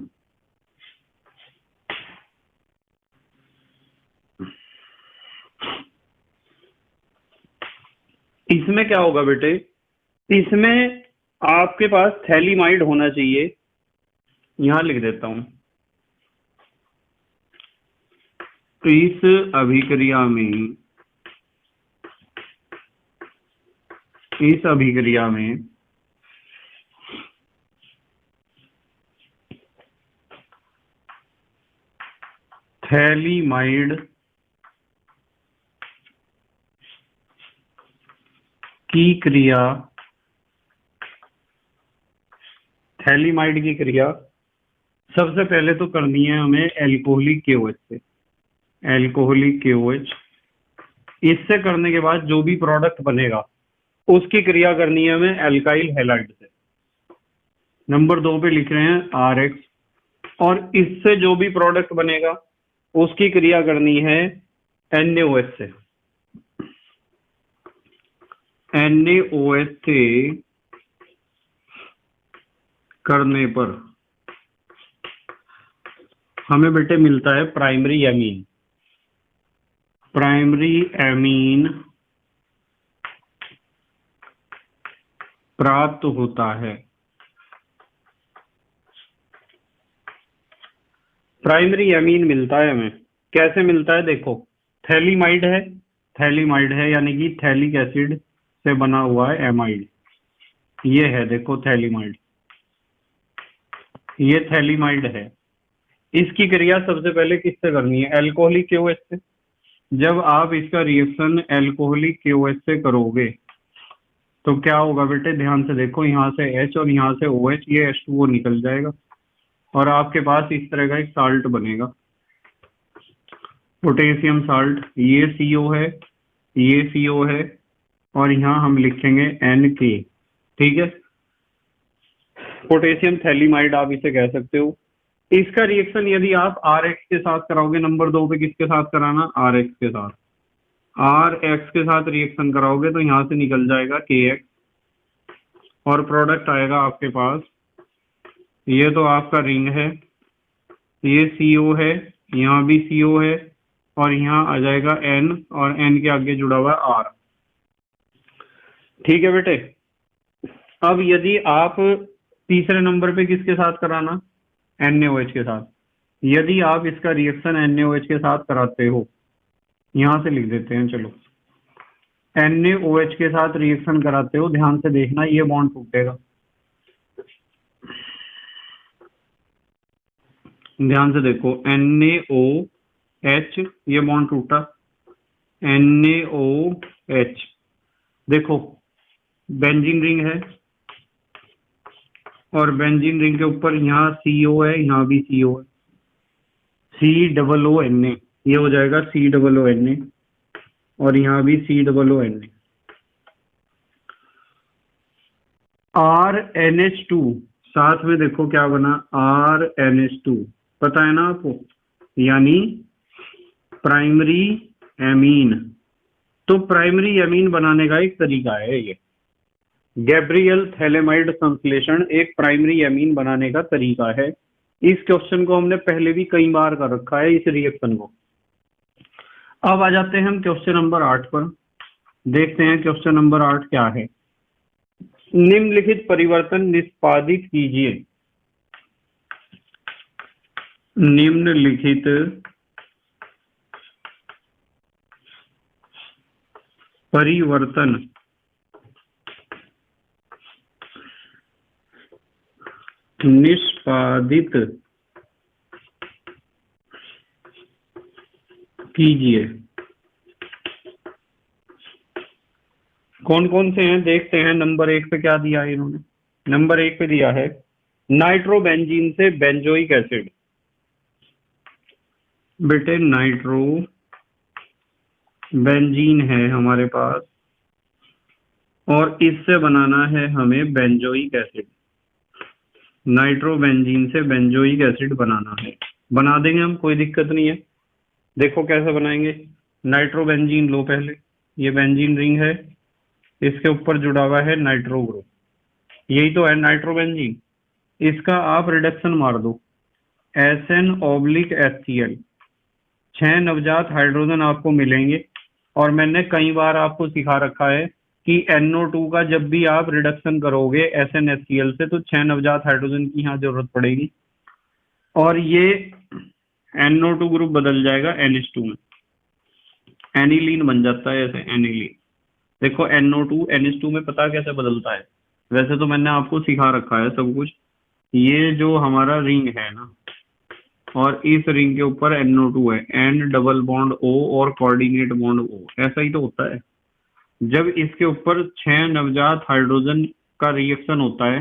इसमें क्या होगा बेटे, इसमें आपके पास थैलीमाइड होना चाहिए, यहां लिख देता हूं। इस अभिक्रिया में, इस अभिक्रिया में थैलीमाइड की क्रिया, थैलीमाइड की क्रिया सबसे पहले तो करनी है हमें एल्कोहलिक KOH से, एल्कोहलिक KOH। इससे करने के बाद जो भी प्रोडक्ट बनेगा उसकी क्रिया करनी है हमें एल्काइल हैलाइड से। नंबर 2 पे लिख रहे हैं RX, और इससे जो भी प्रोडक्ट बनेगा उसकी क्रिया करनी है NaOH से, NaOH से करने पर हमें बेटे मिलता है प्राइमरी एमीन। प्राइमरी एमीन प्राप्त होता है। प्राइमरी एमीन मिलता है हमें, कैसे मिलता है देखो, थैलीमाइड है, थैलीमाइड है यानी कि थैलिक एसिड से बना हुआ है एमाइड। ये है देखो थैलीमाइड, ये थैलीमाइड है। इसकी क्रिया सबसे पहले किससे करनी है, एल्कोहलिक KOH से। जब आप इसका रिएक्शन एल्कोहलिक KOH से करोगे तो क्या होगा बेटे, ध्यान से देखो, यहाँ से H और यहाँ से OH, ये H2O निकल जाएगा और आपके पास इस तरह का एक साल्ट बनेगा, पोटेशियम साल्ट। ये CO है, ये CO है, और यहाँ हम लिखेंगे NK, ठीक है, पोटेशियम थैलीमाइड आप इसे कह सकते हो। इसका रिएक्शन यदि आप RX के साथ कराओगे, नंबर 2 पे किसके साथ कराना, RX के साथ, RX के साथ रिएक्शन कराओगे तो यहाँ से निकल जाएगा KX और प्रोडक्ट आएगा आपके पास, ये तो आपका रिंग है, ये CO है, यहाँ भी CO है, और यहाँ आ जाएगा N, और N के आगे जुड़ा हुआ है R। ठीक है बेटे। अब यदि आप तीसरे नंबर पे किसके साथ कराना, NaOH के साथ। यदि आप इसका रिएक्शन NaOH के साथ कराते हो, यहां से लिख देते हैं, चलो, NaOH के साथ रिएक्शन कराते हो, ध्यान से देखना, ये बॉन्ड टूटेगा, ध्यान से देखो, NaOH, ये बॉन्ड टूटा, NaOH, देखो बेंजीन रिंग है, और बेंजीन रिंग के ऊपर यहाँ CO है, यहाँ भी CO है, COONA, ये हो जाएगा COONA, और यहाँ भी COONA। RNH2 साथ में देखो क्या बना, RNH2, पता है ना आपको, यानी प्राइमरी एमीन। तो प्राइमरी एमीन बनाने का एक तरीका है ये, गैब्रियल थैलेमाइड संश्लेषण एक प्राइमरी एमीन बनाने का तरीका है। इस क्वेश्चन को हमने पहले भी कई बार कर रखा है, इस रिएक्शन को। अब आ जाते हैं हम क्वेश्चन नंबर 8 पर, देखते हैं क्वेश्चन नंबर 8 क्या है। निम्नलिखित परिवर्तन निष्पादित कीजिए। निम्नलिखित परिवर्तन निष्पादित कीजिए। कौन कौन से हैं देखते हैं। नंबर 1 पे क्या दिया है इन्होंने, नंबर 1 पे दिया है नाइट्रोबेंजीन से बेंजोइक एसिड। बेटे नाइट्रो बेंजीन है हमारे पास और इससे बनाना है हमें बेंजोइक एसिड। नाइट्रोबेंजीन से बेंजोइक एसिड बनाना है, बना देंगे हम, कोई दिक्कत नहीं है। देखो कैसे बनाएंगे। नाइट्रोबेंजीन लो पहले, ये बेंजीन रिंग है, इसके ऊपर जुड़ा हुआ है नाइट्रो ग्रुप, यही तो है नाइट्रोबेंजीन। इसका आप रिडक्शन मार दो, SN/HCl, 6 नवजात हाइड्रोजन आपको मिलेंगे। और मैंने कई बार आपको सिखा रखा है कि NO2 का जब भी आप रिडक्शन करोगे SnHCl से तो 6 नवजात हाइड्रोजन की यहाँ जरूरत पड़ेगी और ये NO2 ग्रुप बदल जाएगा NH2 में, एनिलीन बन जाता है ऐसे, एनिलीन। देखो NO2 NH2 में पता कैसे बदलता है, वैसे तो मैंने आपको सिखा रखा है सब कुछ। ये जो हमारा रिंग है ना, और इस रिंग के ऊपर NO2 है, N डबल बॉन्ड O और कोऑर्डिनेट बॉन्ड O, ऐसा ही तो होता है। जब इसके ऊपर 6 नवजात हाइड्रोजन का रिएक्शन होता है,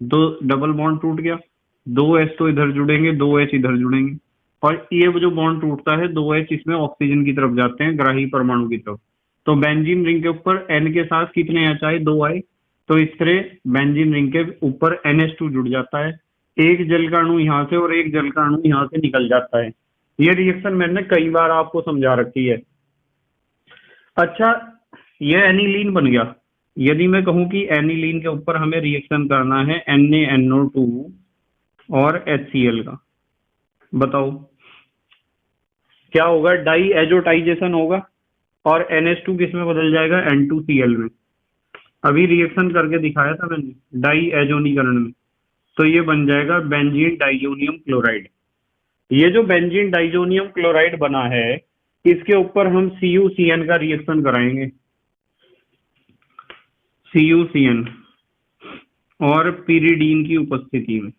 दो डबल बॉन्ड टूट गया, 2H तो इधर जुड़ेंगे, 2H इधर जुड़ेंगे, और ये जो बॉन्ड टूटता है 2H इसमें ऑक्सीजन की तरफ जाते हैं, ग्राही परमाणु की तरफ। तो बेंजीन रिंग के ऊपर N के साथ कितने H आए, 2 आए, तो इस तरह बेंजीन रिंग के ऊपर NH2 जुड़ जाता है। एक जल का अणु यहाँ से और एक जल का अणु यहाँ से निकल जाता है। ये रिएक्शन मैंने कई बार आपको समझा रखी है। अच्छा, ये एनिलीन बन गया। यदि मैं कहूं कि एनिलीन के ऊपर हमें रिएक्शन करना है NaNO2 और HCl का, बताओ क्या होगा, डाई एजोटाइजेशन होगा और NH2 किस में बदल जाएगा, N2Cl में। अभी रिएक्शन करके दिखाया था मैंने डाई एजोनीकरण में, तो ये बन जाएगा बेंजीन डाइजोनियम क्लोराइड। ये जो बेंजीन डाइजोनियम क्लोराइड बना है, इसके ऊपर हम CuCN का रिएक्शन कराएंगे, CuCN और पिरिडीन की उपस्थिति में।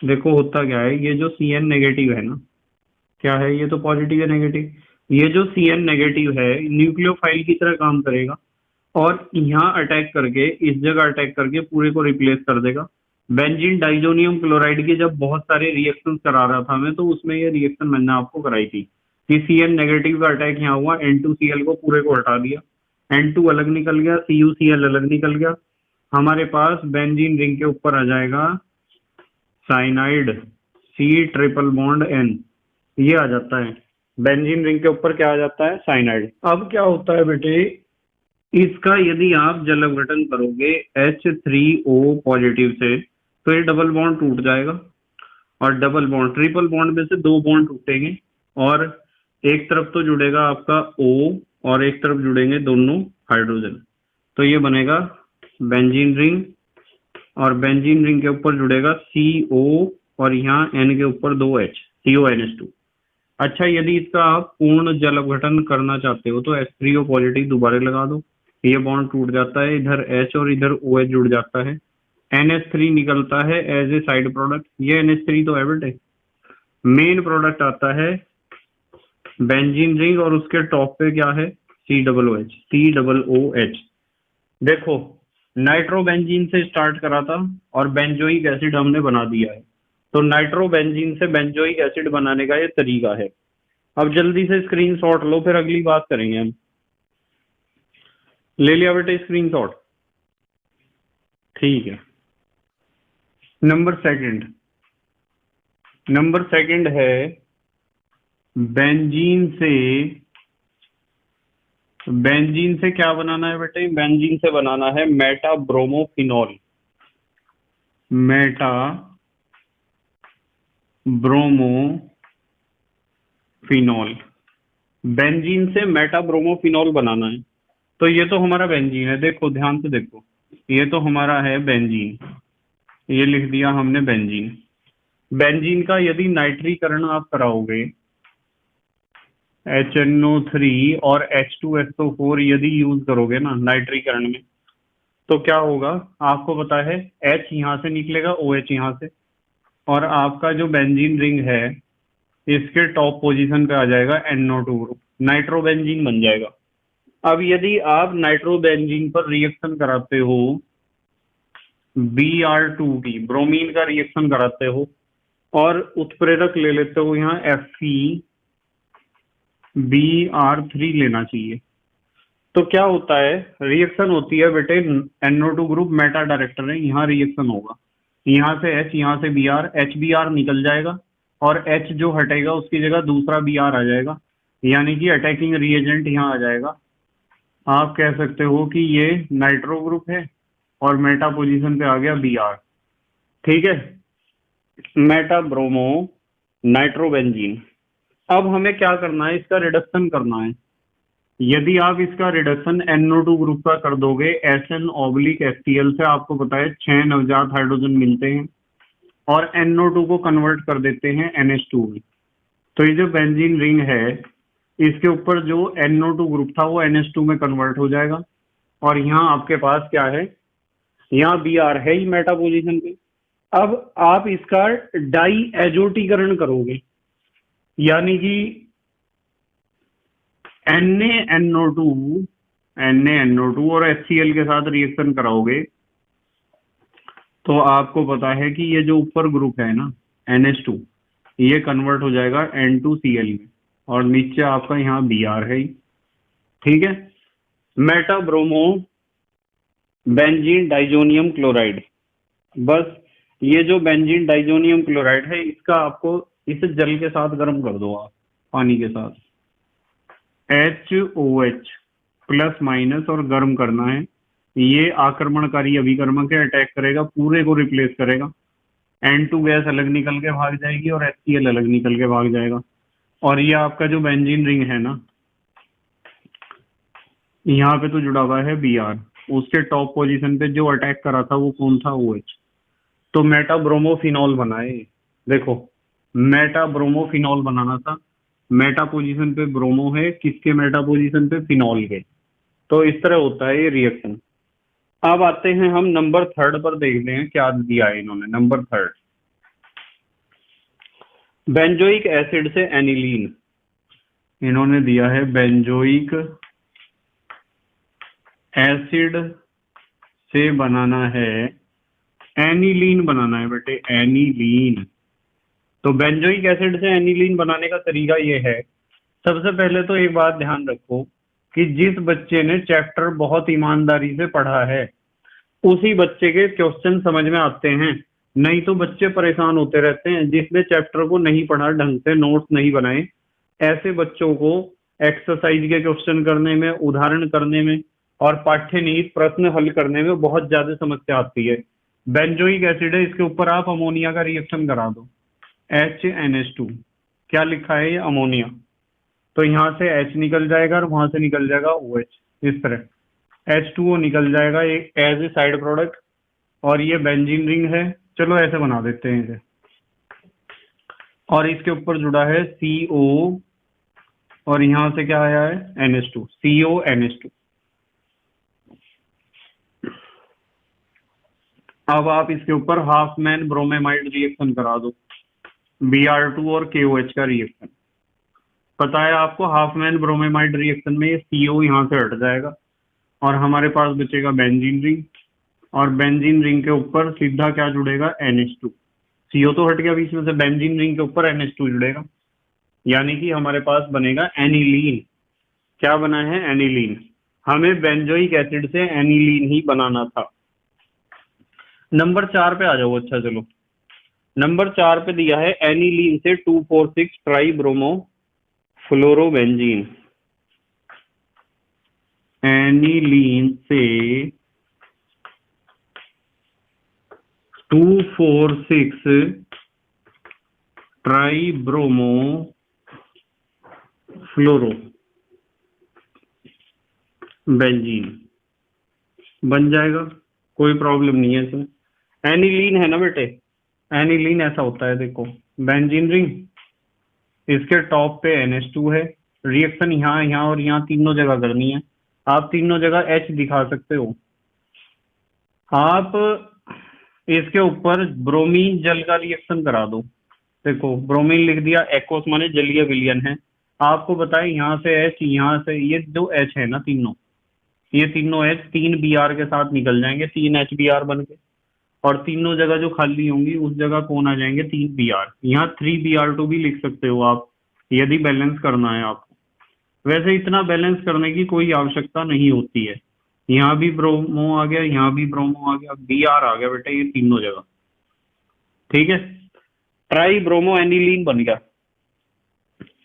देखो होता क्या है, ये जो CN नेगेटिव है ना, क्या है, ये तो पॉजिटिव है नेगेटिव, ये जो CN नेगेटिव है न्यूक्लियोफाइल की तरह काम करेगा और यहाँ अटैक करके, इस जगह अटैक करके पूरे को रिप्लेस कर देगा। बेंजीन डाइजोनियम क्लोराइड के जब बहुत सारे रिएक्शंस करा रहा था मैं, तो उसमें ये रिएक्शन मैंने आपको कराई थी कि CN नेगेटिव का अटैक यहाँ हुआ, N2Cl को पूरे को हटा दिया, N2 अलग निकल गया, CuCl अलग निकल गया, हमारे पास बेंजीन रिंग के ऊपर आ जाएगा cyanide, C triple bond N, ये आ जाता है। बेंजीन रिंग के ऊपर क्या आ जाता है, साइनाइड। अब क्या होता है बेटे, इसका यदि आप जल अपघटन करोगे H3O पॉजिटिव से, तो ये डबल बॉन्ड टूट जाएगा और डबल बॉन्ड, ट्रिपल बॉन्ड में से 2 बॉन्ड टूटेंगे और एक तरफ तो जुड़ेगा आपका O और एक तरफ जुड़ेंगे दोनों हाइड्रोजन, तो ये बनेगा बेंजीन रिंग और बेंजीन रिंग के ऊपर जुड़ेगा CO और यहाँ N के ऊपर 2H, CONH2। अच्छा, यदि इसका आप पूर्ण जल अपघटन करना चाहते हो तो H3O पॉजिटिव दोबारा लगा दो, ये बॉन्ड टूट जाता है, इधर H और इधर OH जुड़ जाता है, NH3 निकलता है एज ए साइड प्रोडक्ट। ये NH3 तो है बेटे, मेन प्रोडक्ट आता है बेंजीन रिंग और उसके टॉप पे क्या है, COOH। देखो नाइट्रोबेंजीन से स्टार्ट करा था और बेंजोइक एसिड हमने बना दिया है, तो नाइट्रोबेंजीन से बेंजोइक एसिड बनाने का ये तरीका है। अब जल्दी से स्क्रीनशॉट लो, फिर अगली बात करेंगे हम। ले लिया बेटे स्क्रीनशॉट, ठीक है। नंबर सेकंड है बेंजीन से क्या बनाना है बेटे, बेंजीन से बनाना है मेटा ब्रोमोफिनॉल। बेंजीन से मेटा ब्रोमोफिनॉल बनाना है, तो ये तो हमारा बेंजीन है, देखो ध्यान से देखो, ये तो हमारा है बेंजीन, ये लिख दिया हमने बेंजीन। बेंजीन का यदि नाइट्रीकरण आप कराओगे HNO3 और H2SO4 यदि यूज करोगे ना नाइट्रीकरण में, तो क्या होगा आपको पता है, H यहाँ से निकलेगा, OH यहाँ से, और आपका जो बेंजीन रिंग है इसके टॉप पोजीशन पे आ जाएगा NO2 ग्रुप, नाइट्रोबेंजीन बन जाएगा। अब यदि आप नाइट्रोबेंजीन पर रिएक्शन कराते हो Br2 की, ब्रोमीन का रिएक्शन कराते हो, और उत्प्रेरक ले लेते हो यहाँ FeBr3 लेना चाहिए। तो क्या होता है, रिएक्शन होती है बेटे, NO2 ग्रुप मेटा डायरेक्टर है, यहाँ रिएक्शन होगा, यहाँ से H, यहाँ से Br, HBr निकल जाएगा और H जो हटेगा उसकी जगह दूसरा Br आ जाएगा, यानी कि अटैकिंग रिएजेंट यहाँ आ जाएगा। आप कह सकते हो कि ये नाइट्रो ग्रुप है और मेटा पोजीशन पे आ गया Br। ठीक है, मेटा ब्रोमो नाइट्रोबेंजीन। अब हमें क्या करना है, इसका रिडक्शन करना है। यदि आप इसका रिडक्शन NO2 ग्रुप का कर दोगे SN/HCl से, आपको पता है 6 नवजात हाइड्रोजन मिलते हैं और NO2 को कन्वर्ट कर देते हैं NH2 में। तो ये जो बेंजीन रिंग है, इसके ऊपर जो NO2 ग्रुप था वो NH2 में कन्वर्ट हो जाएगा और यहाँ आपके पास क्या है, यहाँ Br है ही मेटा पोजीशन पे। अब आप इसका डाई एजोटीकरण करोगे, यानी कि NaNO2 और HCl के साथ रिएक्शन कराओगे, तो आपको पता है कि ये जो ऊपर ग्रुप है ना NH2, ये कन्वर्ट हो जाएगा N2Cl में और नीचे आपका यहाँ Br है ही। ठीक है, Meta bromo benzene diazonium chloride. बस ये जो बेंजीन डाइजोनियम क्लोराइड है, इसका आपको इसे जल के साथ गर्म कर दो, आप पानी के साथ HOH प्लस माइनस और गर्म करना है। ये आक्रमणकारी अभिकर्मक है, अटैक करेगा, पूरे को रिप्लेस करेगा। N2 गैस अलग निकल के भाग जाएगी और HCl अलग निकल के भाग जाएगा। और ये आपका जो बेंजीन रिंग है ना, यहाँ पे तो जुड़ा हुआ है Br, उसके टॉप पोजीशन पे जो अटैक करा था वो कौन था, OH। तो मेटा ब्रोमोफिनॉल बनाए। देखो, मेटा ब्रोमोफिनॉल बनाना था, मेटा पोजीशन पे ब्रोमो है, किसके मेटा पोजीशन पे, फिनॉल के। तो इस तरह होता है ये रिएक्शन। अब आते हैं हम नंबर 3 पर, देखते हैं क्या दिया है इन्होंने। नंबर 3, बेंजोइक एसिड से एनिलीन। इन्होंने दिया है बेंजोइक एसिड से बनाना है, एनिलीन बनाना है बेटे, एनिलीन। तो बेंजोइक एसिड से एनिलीन बनाने का तरीका ये है, सबसे पहले तो एक बात ध्यान रखो कि जिस बच्चे ने चैप्टर बहुत ईमानदारी से पढ़ा है उसी बच्चे के क्वेश्चन समझ में आते हैं, नहीं तो बच्चे परेशान होते रहते हैं। जिसने चैप्टर को नहीं पढ़ा, ढंग से नोट्स नहीं बनाए, ऐसे बच्चों को एक्सरसाइज के क्वेश्चन करने में, उदाहरण करने में और पाठ्यनीति प्रश्न हल करने में बहुत ज्यादा समस्या आती है। बेंजोइक एसिड है, इसके ऊपर आप अमोनिया का रिएक्शन करा दो, HNH2। क्या लिखा है ये, अमोनिया। तो यहाँ से H निकल जाएगा और वहां से निकल जाएगा OH, इस तरह H2O निकल जाएगा एज ए साइड प्रोडक्ट। और ये बेंजीन रिंग है, चलो ऐसे बना देते हैं इसे। और इसके ऊपर जुड़ा है CO और यहाँ से क्या आया है, NH2, CONH2। अब आप इसके ऊपर हाफमैन ब्रोमेमाइड रिएक्शन करा दो, Br2 और KOH का रिएक्शन। पता है आपको, हाफमैन ब्रोमेमाइड रिएक्शन में ये CO यहाँ से हट जाएगा और हमारे पास बचेगा बेंजीन रिंग, और बेंजीन रिंग के ऊपर सीधा क्या जुड़ेगा, NH2। CO तो हट गया बीच में से, बेंजीन रिंग के ऊपर NH2 जुड़ेगा, यानी कि हमारे पास बनेगा एनिलीन। क्या बना है, एनिलीन। हमें बेंजोइक एसिड से एनिलीन ही बनाना था। नंबर 4 पे आ जाओ। अच्छा चलो, नंबर 4 पे दिया है एनिलीन से 2,4,6 ट्राई ब्रोमो फ्लोरोबेंजीन। एनिलीन से 2,4,6 ट्राई ब्रोमो फ्लोरो बेंजीन बन जाएगा, कोई प्रॉब्लम नहीं है इसमें। एनिलीन है ना बेटे, एनिलीन ऐसा होता है, देखो बेंजीन रिंग, इसके टॉप पे NH2 है, रिएक्शन यहाँ, यहाँ और यहाँ तीनों जगह करनी है। आप तीनों जगह H दिखा सकते हो। आप इसके ऊपर ब्रोमीन जल का रिएक्शन करा दो। देखो ब्रोमीन लिख दिया, एक्वस माने जलीय विलयन है। आपको बताए यहाँ से H, यहाँ से ये जो H है ना तीनों, ये तीनों H 3 Br के साथ निकल जाएंगे, 3 HBr बन के। और तीनों जगह जो खाली होंगी उस जगह कौन आ जाएंगे, 3 Br। यहाँ 3Br2 भी लिख सकते हो आप, यदि बैलेंस करना है आपको। वैसे इतना बैलेंस करने की कोई आवश्यकता नहीं होती है। यहाँ भी ब्रोमो आ गया, यहाँ भी ब्रोमो आ गया, Br आ गया बेटा, ये तीनों जगह। ठीक है, ट्राई ब्रोमो एनिलीन बन गया।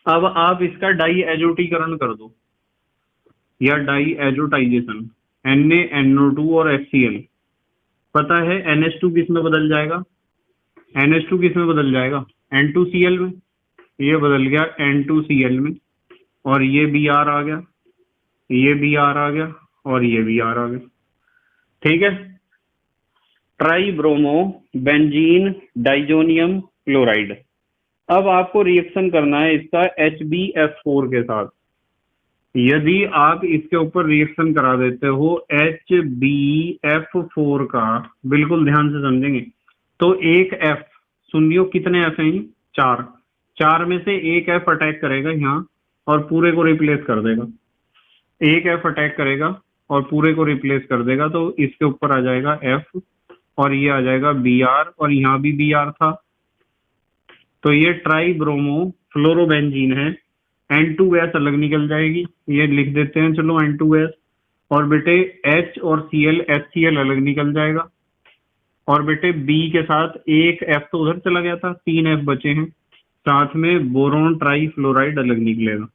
अब आप इसका डाई एजोटीकरण कर दो या डाई एजोटाइजेशन, Na NO2 और HCl। पता है NH2 किस में बदल जाएगा, NH2 किस में बदल जाएगा, N2Cl में। ये बदल गया N2Cl में, और ये Br आ गया, ये Br आ गया, और ये Br आ गया। ठीक है, try bromo benzene diazonium chloride. अब आपको रिएक्शन करना है इसका HbF4 के साथ। यदि आप इसके ऊपर रिएक्शन करा देते हो HbF4 का, बिल्कुल ध्यान से समझेंगे, तो एक F, सुन लियो कितने F हैं, 4। 4 में से एक F अटैक करेगा यहाँ और पूरे को रिप्लेस कर देगा। एक F अटैक करेगा और पूरे को रिप्लेस कर देगा, तो इसके ऊपर आ जाएगा F और ये आ जाएगा Br, और यहाँ भी Br था। तो ये ट्राई ब्रोमो फ्लोरोबेंजीन है। N2S अलग निकल जाएगी, ये लिख देते हैं चलो N2S। और बेटे H और Cl HCl अलग निकल जाएगा, और बेटे B के साथ एक F तो उधर चला गया था, 3 F बचे हैं, साथ में बोरोन ट्राई फ्लोराइड अलग निकलेगा।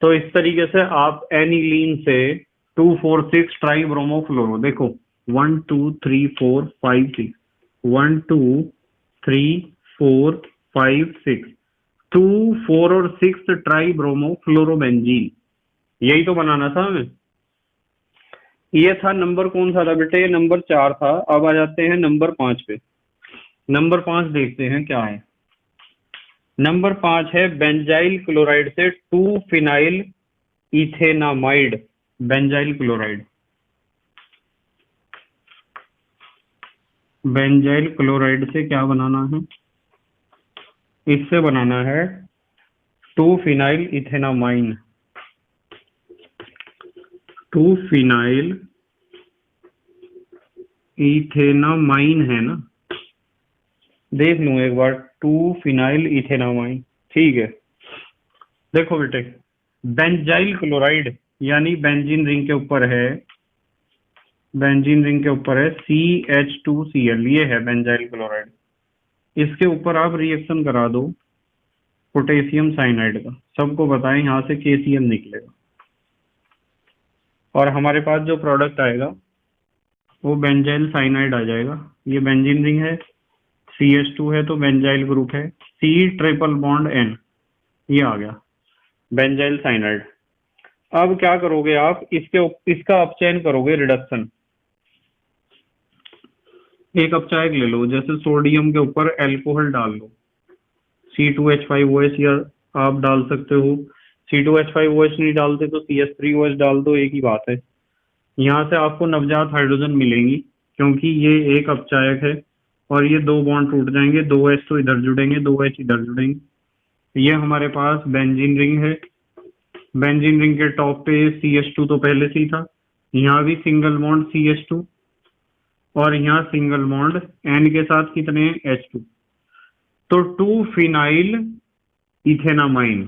तो इस तरीके से आप एनिलीन से 2,4,6 ट्राई ब्रोमो फ्लोरो, देखो 1 2 3 4 5 6, 1 2 3 4 5 6, 2 4 और 6 ट्राई ब्रोमो फ्लोरोबेंजीन, यही तो बनाना था हमें। ये था नंबर कौन सा था बेटे, नंबर 4 था। अब आ जाते हैं नंबर 5 पे। नंबर 5 देखते हैं क्या है। नंबर 5 है बेंजाइल क्लोराइड से 2 phenyl ethanamide benzyl chloride. Benzyl chloride से क्या बनाना है, इससे बनाना है 2 फिनाइल इथेनामाइन। 2 फिनाइल इथेनामाइन है ना, देख लूं एक बार, 2 फिनाइल इथेनामाइन। ठीक है, देखो बेटे बेंजाइल क्लोराइड यानी बेंजीन रिंग के ऊपर है, बेंजीन रिंग के ऊपर है CH2Cl, ये है बेंजाइल क्लोराइड। इसके ऊपर आप रिएक्शन करा दो पोटेशियम साइनाइड का, सबको बताएं यहाँ से KCl निकलेगा, और हमारे पास जो प्रोडक्ट आएगा वो बेंजाइल साइनाइड आ जाएगा। ये बेंजीन रिंग है, CH2 है तो बेंजाइल ग्रुप है, C ट्रिपल बॉन्ड N, ये आ गया बेंजाइल साइनाइड। अब क्या करोगे आप, इसका अपचयन करोगे, रिडक्शन। एक अपचायक ले लो, जैसे सोडियम के ऊपर एल्कोहल डाल लो, C2H5OH, या आप डाल सकते हो C2H5OH नहीं डालते तो CH3OH डाल दो, एक ही बात है। यहाँ से आपको नवजात हाइड्रोजन मिलेंगी, क्योंकि ये एक अपचायक है और ये 2 बॉन्ड टूट जाएंगे, 2 H तो इधर जुड़ेंगे, 2 H इधर जुड़ेंगे। ये हमारे पास बेंजीन रिंग है, बेंजीन रिंग के टॉप पे CH2 तो पहले से ही था, यहाँ भी सिंगल बॉन्ड CH2, और यहाँ सिंगल बॉन्ड N के साथ कितने हैं, H2। तो 2 फिनाइल इथेनामाइन,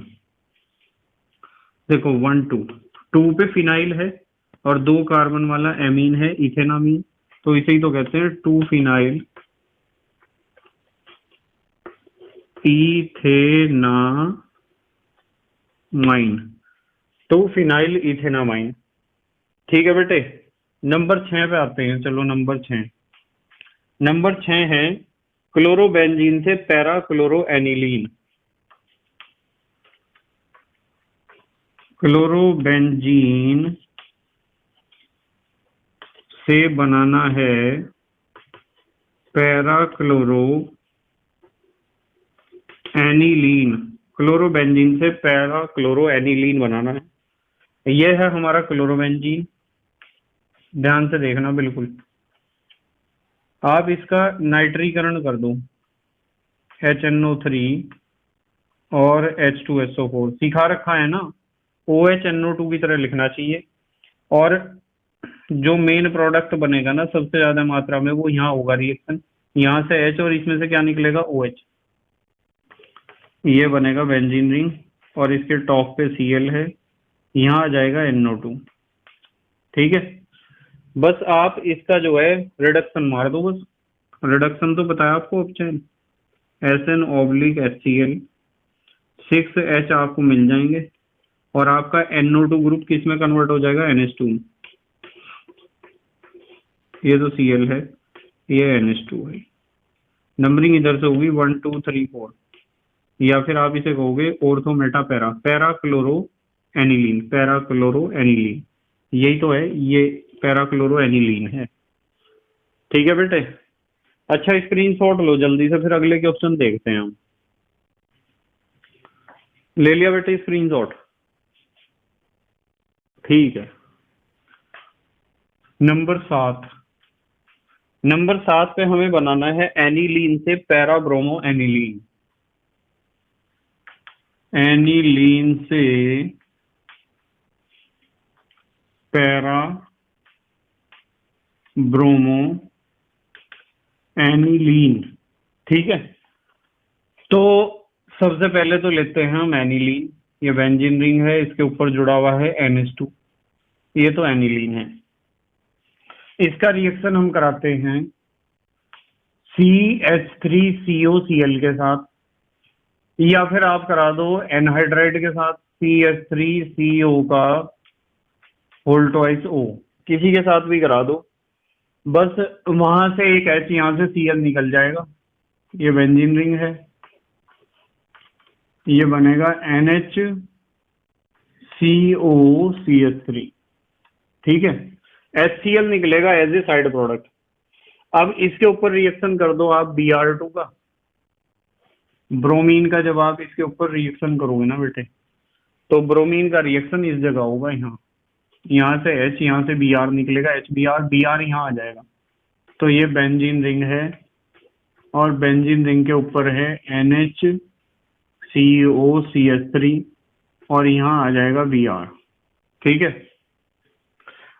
देखो 1 2, 2 पे फिनाइल है और 2 कार्बन वाला एमीन है इथेनामीन, तो इसे ही तो कहते हैं 2 फिनाइल इथेनामाइन, 2 फिनाइल इथेनामाइन। ठीक है बेटे, नंबर 6 पे आते हैं, चलो नंबर 6। नंबर 6 है क्लोरोबेंजीन से पैरा क्लोरो एनिलीन। क्लोरोबेंजीन से बनाना है पैरा क्लोरो एनिलीन। क्लोरोबेंजीन से पैरा क्लोरो एनिलीन बनाना है। यह है हमारा क्लोरोबेंजीन, ध्यान से देखना बिल्कुल। आप इसका नाइट्रीकरण कर दो, HNO3 और H2SO4, सिखा रखा है ना, OHNO2 की तरह लिखना चाहिए। और जो मेन प्रोडक्ट बनेगा ना सबसे ज्यादा मात्रा में वो यहाँ होगा रिएक्शन, यहाँ से H और इसमें से क्या निकलेगा OH, ये बनेगा बेंजीन रिंग और इसके टॉप पे Cl है, यहाँ आ जाएगा NO2। ठीक है, बस आप इसका जो है रिडक्शन मार दो, बस रिडक्शन तो पता है आपको ऑप्शन SN/HCl, 6H आपको मिल जाएंगे और आपका NO2 ग्रुप किस में कन्वर्ट हो जाएगा NH2 में। ये तो Cl है, ये NH2 है। नंबरिंग इधर से होगी 1 2 3 4, या फिर आप इसे कहोगे ortho Meta para, para chloro aniline, para chloro aniline, यही तो है, ये पैरा क्लोरो एनिलीन है। ठीक है बेटे, अच्छा स्क्रीनशॉट लो जल्दी से, फिर अगले क्वेश्चन देखते हैं हम। ले लिया बेटे स्क्रीनशॉट? ठीक है, नंबर 7, नंबर 7 पे हमें बनाना है एनिलीन से पैरा ब्रोमो एनिलीन, एनिलीन से पैरा ब्रोमो एनिलीन। ठीक है, तो सबसे पहले तो लेते हैं हम एनिलीन, ये बेंजीन रिंग है, इसके ऊपर जुड़ा हुआ है NH2, ये तो एनिलीन है। इसका रिएक्शन हम कराते हैं CH3COCl के साथ, या फिर आप करा दो एनहाइड्राइड के साथ CH3CO का होल ट्वाइस O, किसी के साथ भी करा दो, बस वहां से एक H यहाँ से Cl निकल जाएगा। ये बेंजीन रिंग है, ये बनेगा NHCOCH3। ठीक है, HCl निकलेगा एज ए साइड प्रोडक्ट। अब इसके ऊपर रिएक्शन कर दो आप Br2 का, ब्रोमीन का। जब आप इसके ऊपर रिएक्शन करोगे ना बेटे, तो ब्रोमीन का रिएक्शन इस जगह होगा, यहाँ से H, यहाँ से Br निकलेगा, Br यहाँ आ जाएगा। तो ये बेंजीन रिंग है और बेंजीन रिंग के ऊपर है NHCOCH3 और यहाँ आ जाएगा Br। ठीक है,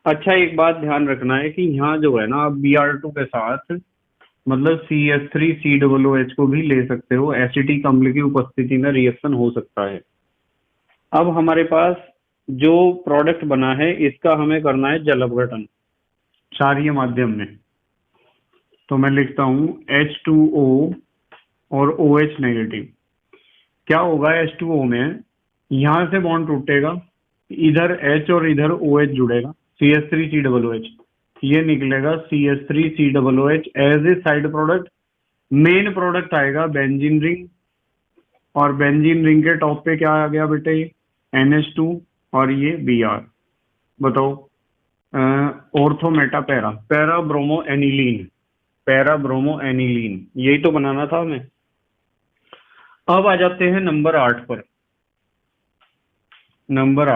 अच्छा एक बात ध्यान रखना है कि यहाँ जो है ना, आप Br2 के साथ मतलब CH3COOH को भी ले सकते हो, एसिटिक अम्ल की उपस्थिति में रिएक्शन हो सकता है। अब हमारे पास जो प्रोडक्ट बना है इसका हमें करना है जल अपघटन क्षारीय माध्यम में। तो मैं लिखता हूं H2O और OH नेगेटिव। क्या होगा H2O में, यहां से बॉन्ड टूटेगा, इधर H और इधर OH जुड़ेगा, CH3COOH, ये निकलेगा CH3COOH as a side product. Main product आएगा बेंजीन रिंग, और बेंजीन रिंग के टॉप पे क्या आ गया बेटे, NH2 और ये Br। बताओ, ortho Meta para, para bromo aniline, para bromo aniline, यही तो बनाना था हमें। अब आ जाते हैं नंबर 8 पर। नंबर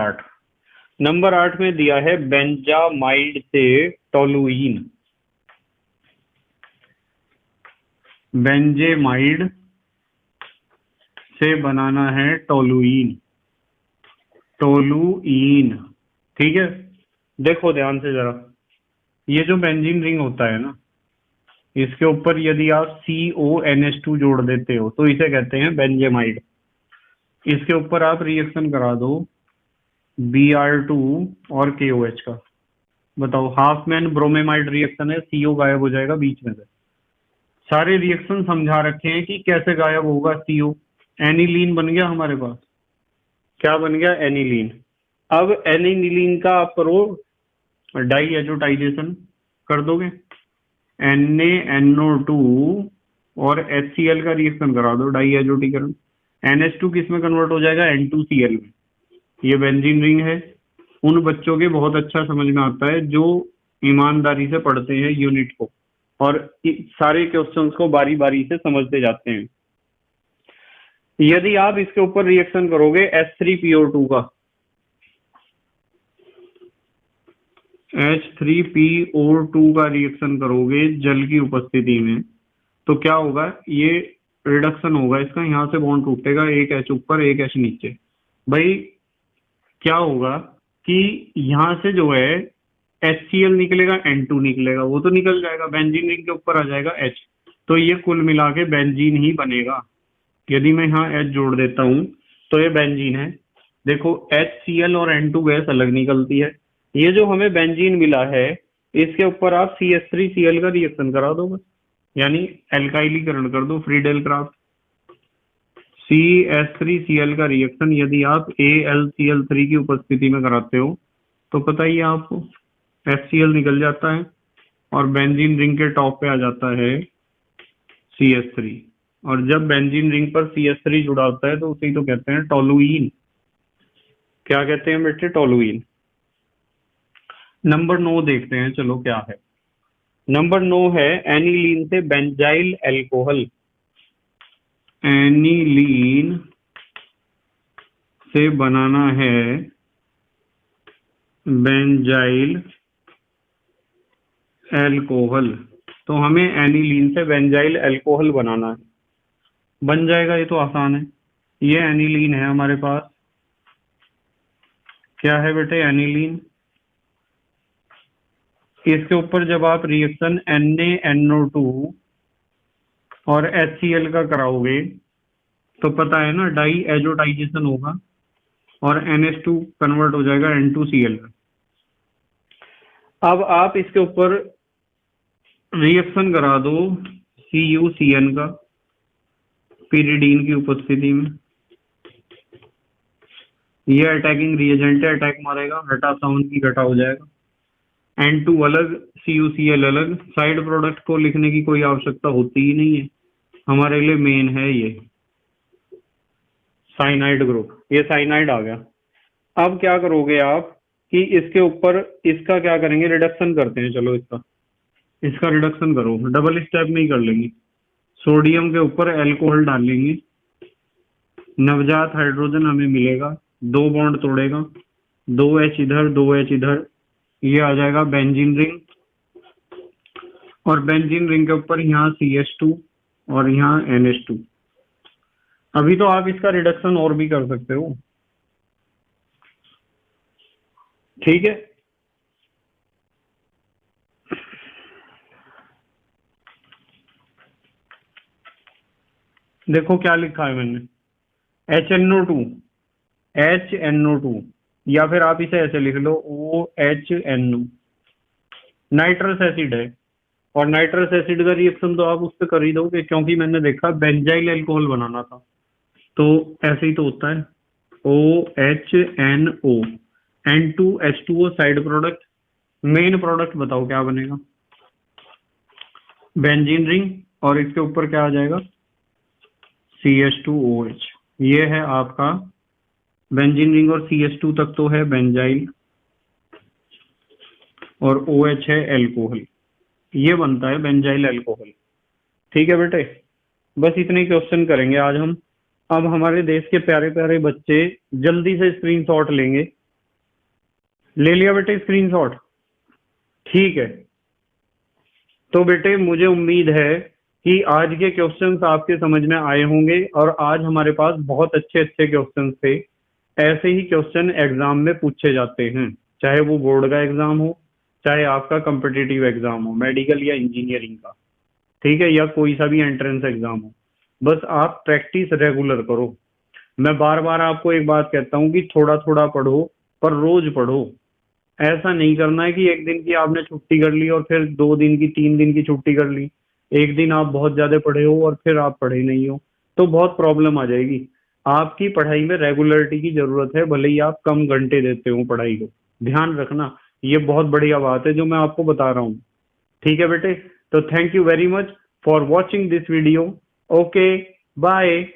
8 में दिया है बेंजामाइड से टोलुइन, बेंजेमाइड से बनाना है टोलुइन, ठीक है। देखो ध्यान से जरा, ये जो बेंजीन रिंग होता है ना, इसके ऊपर यदि आप CONH2 जोड़ देते हो तो इसे कहते हैं बेंजेमाइड। इसके ऊपर आप रिएक्शन करा दो Br2 और KOH का। बताओ, हाफ मैन ब्रोमेमाइड रिएक्शन है, CO गायब हो जाएगा बीच में से। सारे रिएक्शन समझा रखे हैं कि कैसे गायब होगा CO। एनिलीन बन गया हमारे पास, क्या बन गया, एनिलीन। अब एनिलीन का आप करो डाई एजोटाइजेशन, कर दोगे NaNO2 और HCl का रिएक्शन करा दो, डाई एजोटीकरण। NH2 किस में कन्वर्ट हो जाएगा, N2Cl में। ये बेंजीन रिंग है। उन बच्चों के बहुत अच्छा समझ में आता है जो ईमानदारी से पढ़ते हैं यूनिट को और सारे क्वेश्चंस को बारी बारी से समझते जाते हैं। यदि आप इसके ऊपर रिएक्शन करोगे H3PO2 का, H3PO2 का रिएक्शन करोगे जल की उपस्थिति में, तो क्या होगा, ये रिडक्शन होगा इसका, यहाँ से बॉन्ड टूटेगा, एक H ऊपर एक H नीचे। भाई क्या होगा कि यहाँ से जो है HCl निकलेगा, N2 निकलेगा, वो तो निकल जाएगा, बेंजीन रिंग के ऊपर आ जाएगा H। तो ये कुल मिला के बेंजीन ही बनेगा। यदि मैं यहाँ H जोड़ देता हूँ तो ये बेंजीन है। देखो HCl और N2 गैस अलग निकलती है। ये जो हमें बेंजीन मिला है इसके ऊपर आप CH3Cl का रिएक्शन करा दो बस, यानी एल्काइलीकरण कर दो, फ्रीडेल क्राफ्ट। CH3Cl का रिएक्शन यदि आप AlCl3 की उपस्थिति में कराते हो तो पता ही है आपको, HCl निकल जाता है और बेंजीन रिंग के टॉप पे आ जाता है CH3। और जब बेंजीन रिंग पर CH3 जुड़ा होता है तो उसे तो कहते हैं टोलुईन। क्या कहते हैं बेटे? टोलुईन। नंबर 9 देखते हैं, चलो क्या है। नंबर 9 है एनिलीन से बेंजाइल एल्कोहल। एनिलीन से बनाना है बेंजाइल एल्कोहल, तो हमें एनिलीन से बेंजाइल एल्कोहल बनाना है। बन जाएगा, ये तो आसान है। ये एनिलीन है हमारे पास। क्या है बेटे? एनिलीन। इसके ऊपर जब आप रिएक्शन NaNO2 और HCl का कराओगे तो पता है ना, डाई एजोटाइजेशन होगा और NH2 कन्वर्ट हो जाएगा N2Cl में। अब आप इसके ऊपर रिएक्शन करा दो CuCN का पीरिडीन की उपस्थिति में। ये अटैकिंग रिएजेंट है, अटैक मारेगा, घटा साउंड की घटा हो जाएगा। N2 अलग, CuCl अलग। साइड प्रोडक्ट को लिखने की कोई आवश्यकता होती ही नहीं है, हमारे लिए मेन है ये साइनाइड ग्रुप। ये साइनाइड आ गया। अब क्या करोगे आप कि इसके ऊपर इसका क्या करेंगे, रिडक्शन करते हैं। चलो इसका रिडक्शन करो, डबल स्टेप में ही कर लेंगे। सोडियम के ऊपर एल्कोहल डालेंगे, नवजात हाइड्रोजन हमें मिलेगा, 2 बॉन्ड तोड़ेगा, 2H इधर 2H इधर, ये आ जाएगा बेंजीन रिंग। और बेंजीन रिंग के ऊपर यहाँ CH2 और यहाँ NH2। अभी तो आप इसका रिडक्शन और भी कर सकते हो, ठीक है। देखो क्या लिखा है मैंने, HNO2 या फिर आप इसे ऐसे लिख लो OHNO। नाइट्रस एसिड है और नाइट्रस एसिड का रिएक्शन तो आप उस पर कर ही दोगे, क्योंकि मैंने देखा बेंजाइल अल्कोहल बनाना था तो ऐसे ही तो होता है। OHNO, N2H2O side product. Main product बताओ क्या बनेगा? बेंजीन रिंग, और इसके ऊपर क्या आ जाएगा? CH2OH। ये है आपका बेंजीन रिंग, और CH2 तक तो है बेंजाइल और OH है एल्कोहल। ये बनता है बेंजाइल एल्कोहल, ठीक है बेटे। बस इतने क्वेश्चन करेंगे आज हम। अब हमारे देश के प्यारे प्यारे बच्चे जल्दी से स्क्रीनशॉट लेंगे। ले लिया बेटे स्क्रीनशॉट? ठीक है। तो बेटे मुझे उम्मीद है कि आज के क्वेश्चंस आपके समझ में आए होंगे, और आज हमारे पास बहुत अच्छे अच्छे क्वेश्चंस थे। ऐसे ही क्वेश्चन एग्जाम में पूछे जाते हैं, चाहे वो बोर्ड का एग्जाम हो, चाहे आपका कॉम्पिटिटिव एग्जाम हो, मेडिकल या इंजीनियरिंग का, ठीक है, या कोई सा भी एंट्रेंस एग्जाम हो। बस आप प्रैक्टिस रेगुलर करो। मैं बार बार आपको एक बात कहता हूँ कि थोड़ा थोड़ा पढ़ो, पर रोज पढ़ो। ऐसा नहीं करना है कि एक दिन की आपने छुट्टी कर ली और फिर 2 दिन की 3 दिन की छुट्टी कर ली, एक दिन आप बहुत ज्यादा पढ़े हो और फिर आप पढ़े नहीं हो, तो बहुत प्रॉब्लम आ जाएगी। आपकी पढ़ाई में रेगुलरिटी की जरूरत है, भले ही आप कम घंटे देते हो पढ़ाई को, ध्यान रखना। ये बहुत बढ़िया बात है जो मैं आपको बता रहा हूँ, ठीक है बेटे। तो thank you very much for watching this video. Okay, bye.